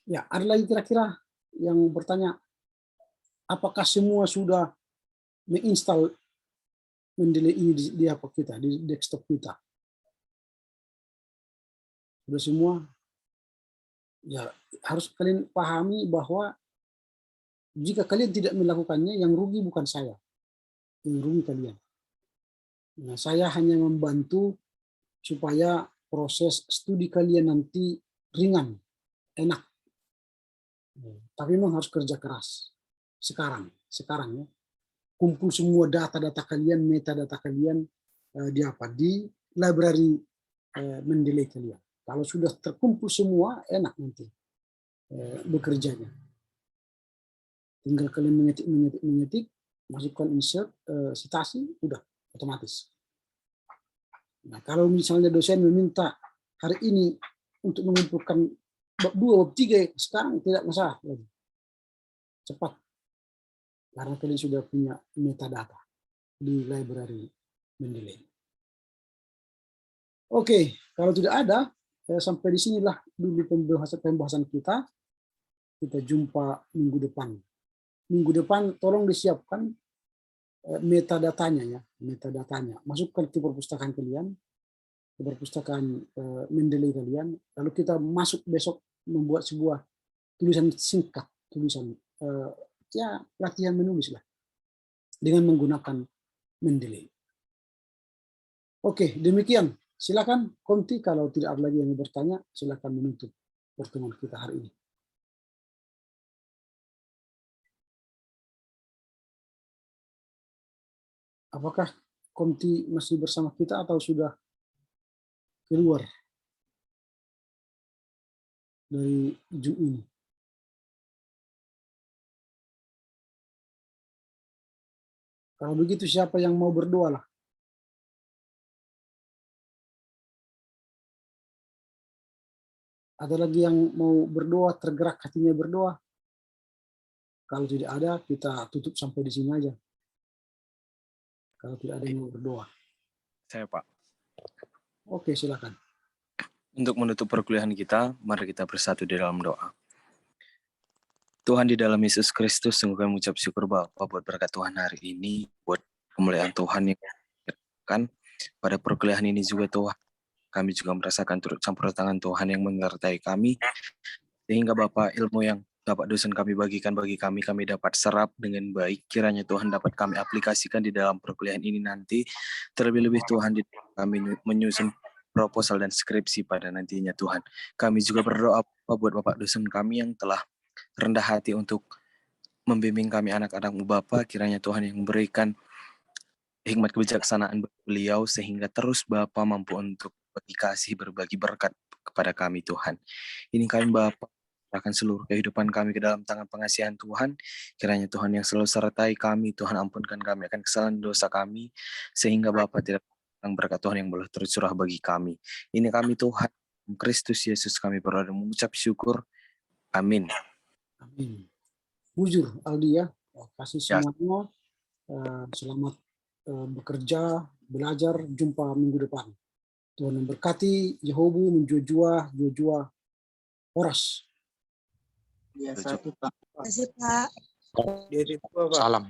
Ya, ada lagi kira-kira yang bertanya, apakah semua sudah menginstal Mendeley ini di apa kita, di desktop kita? Sudah semua? Ya, harus kalian pahami bahwa jika kalian tidak melakukannya, yang rugi bukan saya, yang rugi kalian. Nah, saya hanya membantu supaya proses studi kalian nanti ringan, enak. Tapi memang harus kerja keras. Sekarang ya. Kumpul semua data-data kalian, metadata kalian di library Mendeley kalian. Kalau sudah terkumpul semua, enak nanti bekerjanya. Tinggal kalian mengetik, masukkan insert, citasi, udah otomatis. Nah, kalau misalnya dosen meminta hari ini untuk mengumpulkan bab 2, bab 3, sekarang tidak masalah lagi. Cepat. Karena kalian sudah punya metadata di library Mendeley. Oke, kalau tidak ada, sampai di sinilah dulu pembahasan kita. Kita jumpa minggu depan. Minggu depan tolong disiapkan metadatanya ya, metadatanya. Masukkan ke perpustakaan kalian, ke perpustakaan Mendeley kalian. Lalu kita masuk besok membuat sebuah tulisan singkat, tulisan ya latihan menulis lah dengan menggunakan Mendeley. Oke, demikian. Silakan Konti, kalau tidak ada lagi yang bertanya, silakan menutup pertemuan kita hari ini. Apakah Konti masih bersama kita atau sudah keluar dari Zoom ini? Kalau begitu siapa yang mau berdoa lah? Ada lagi yang mau berdoa, tergerak hatinya berdoa? Kalau tidak ada, kita tutup sampai di sini aja. Kalau tidak ada yang mau berdoa. Saya, Pak. Oke, silakan. Untuk menutup perkuliahan kita, mari kita bersatu di dalam doa. Tuhan, di dalam Yesus Kristus, sungguh kami mengucap syukur Bapa buat berkat Tuhan hari ini, buat kemuliaan Tuhan yang kan pada perkuliahan ini juga Tuhan. Kami juga merasakan turut campur tangan Tuhan yang menyertai kami, sehingga Bapak ilmu yang Bapak dosen kami bagikan bagi kami dapat serap dengan baik. Kiranya Tuhan dapat kami aplikasikan di dalam perkuliahan ini nanti. Terlebih-lebih Tuhan, kami menyusun proposal dan skripsi pada nantinya Tuhan. Kami juga berdoa buat Bapak dosen kami yang telah rendah hati untuk membimbing kami anak-anak-Mu Bapak. Kiranya Tuhan yang memberikan hikmat kebijaksanaan bagi beliau, sehingga terus Bapak mampu untuk berbagi kasih, berbagi berkat kepada kami Tuhan. Ini kami Bapa, serahkan seluruh kehidupan kami ke dalam tangan pengasihan Tuhan. Kiranya Tuhan yang selalu sertai kami, Tuhan ampunkan kami akan kesalahan dosa kami, sehingga Bapa tidak yang berkat Tuhan yang boleh tercurah bagi kami. Ini kami Tuhan, Kristus Yesus kami berdoa dan mengucap syukur. Amin. Amin. Mujur Aldi ya, kasih Ya. semuanya. Selamat bekerja, belajar, jumpa minggu depan. Tuhan memberkati, Yehobu menjua-jua, Horas. Ya, satu Pak. Terima kasih Pak. Diri Pak. Salam.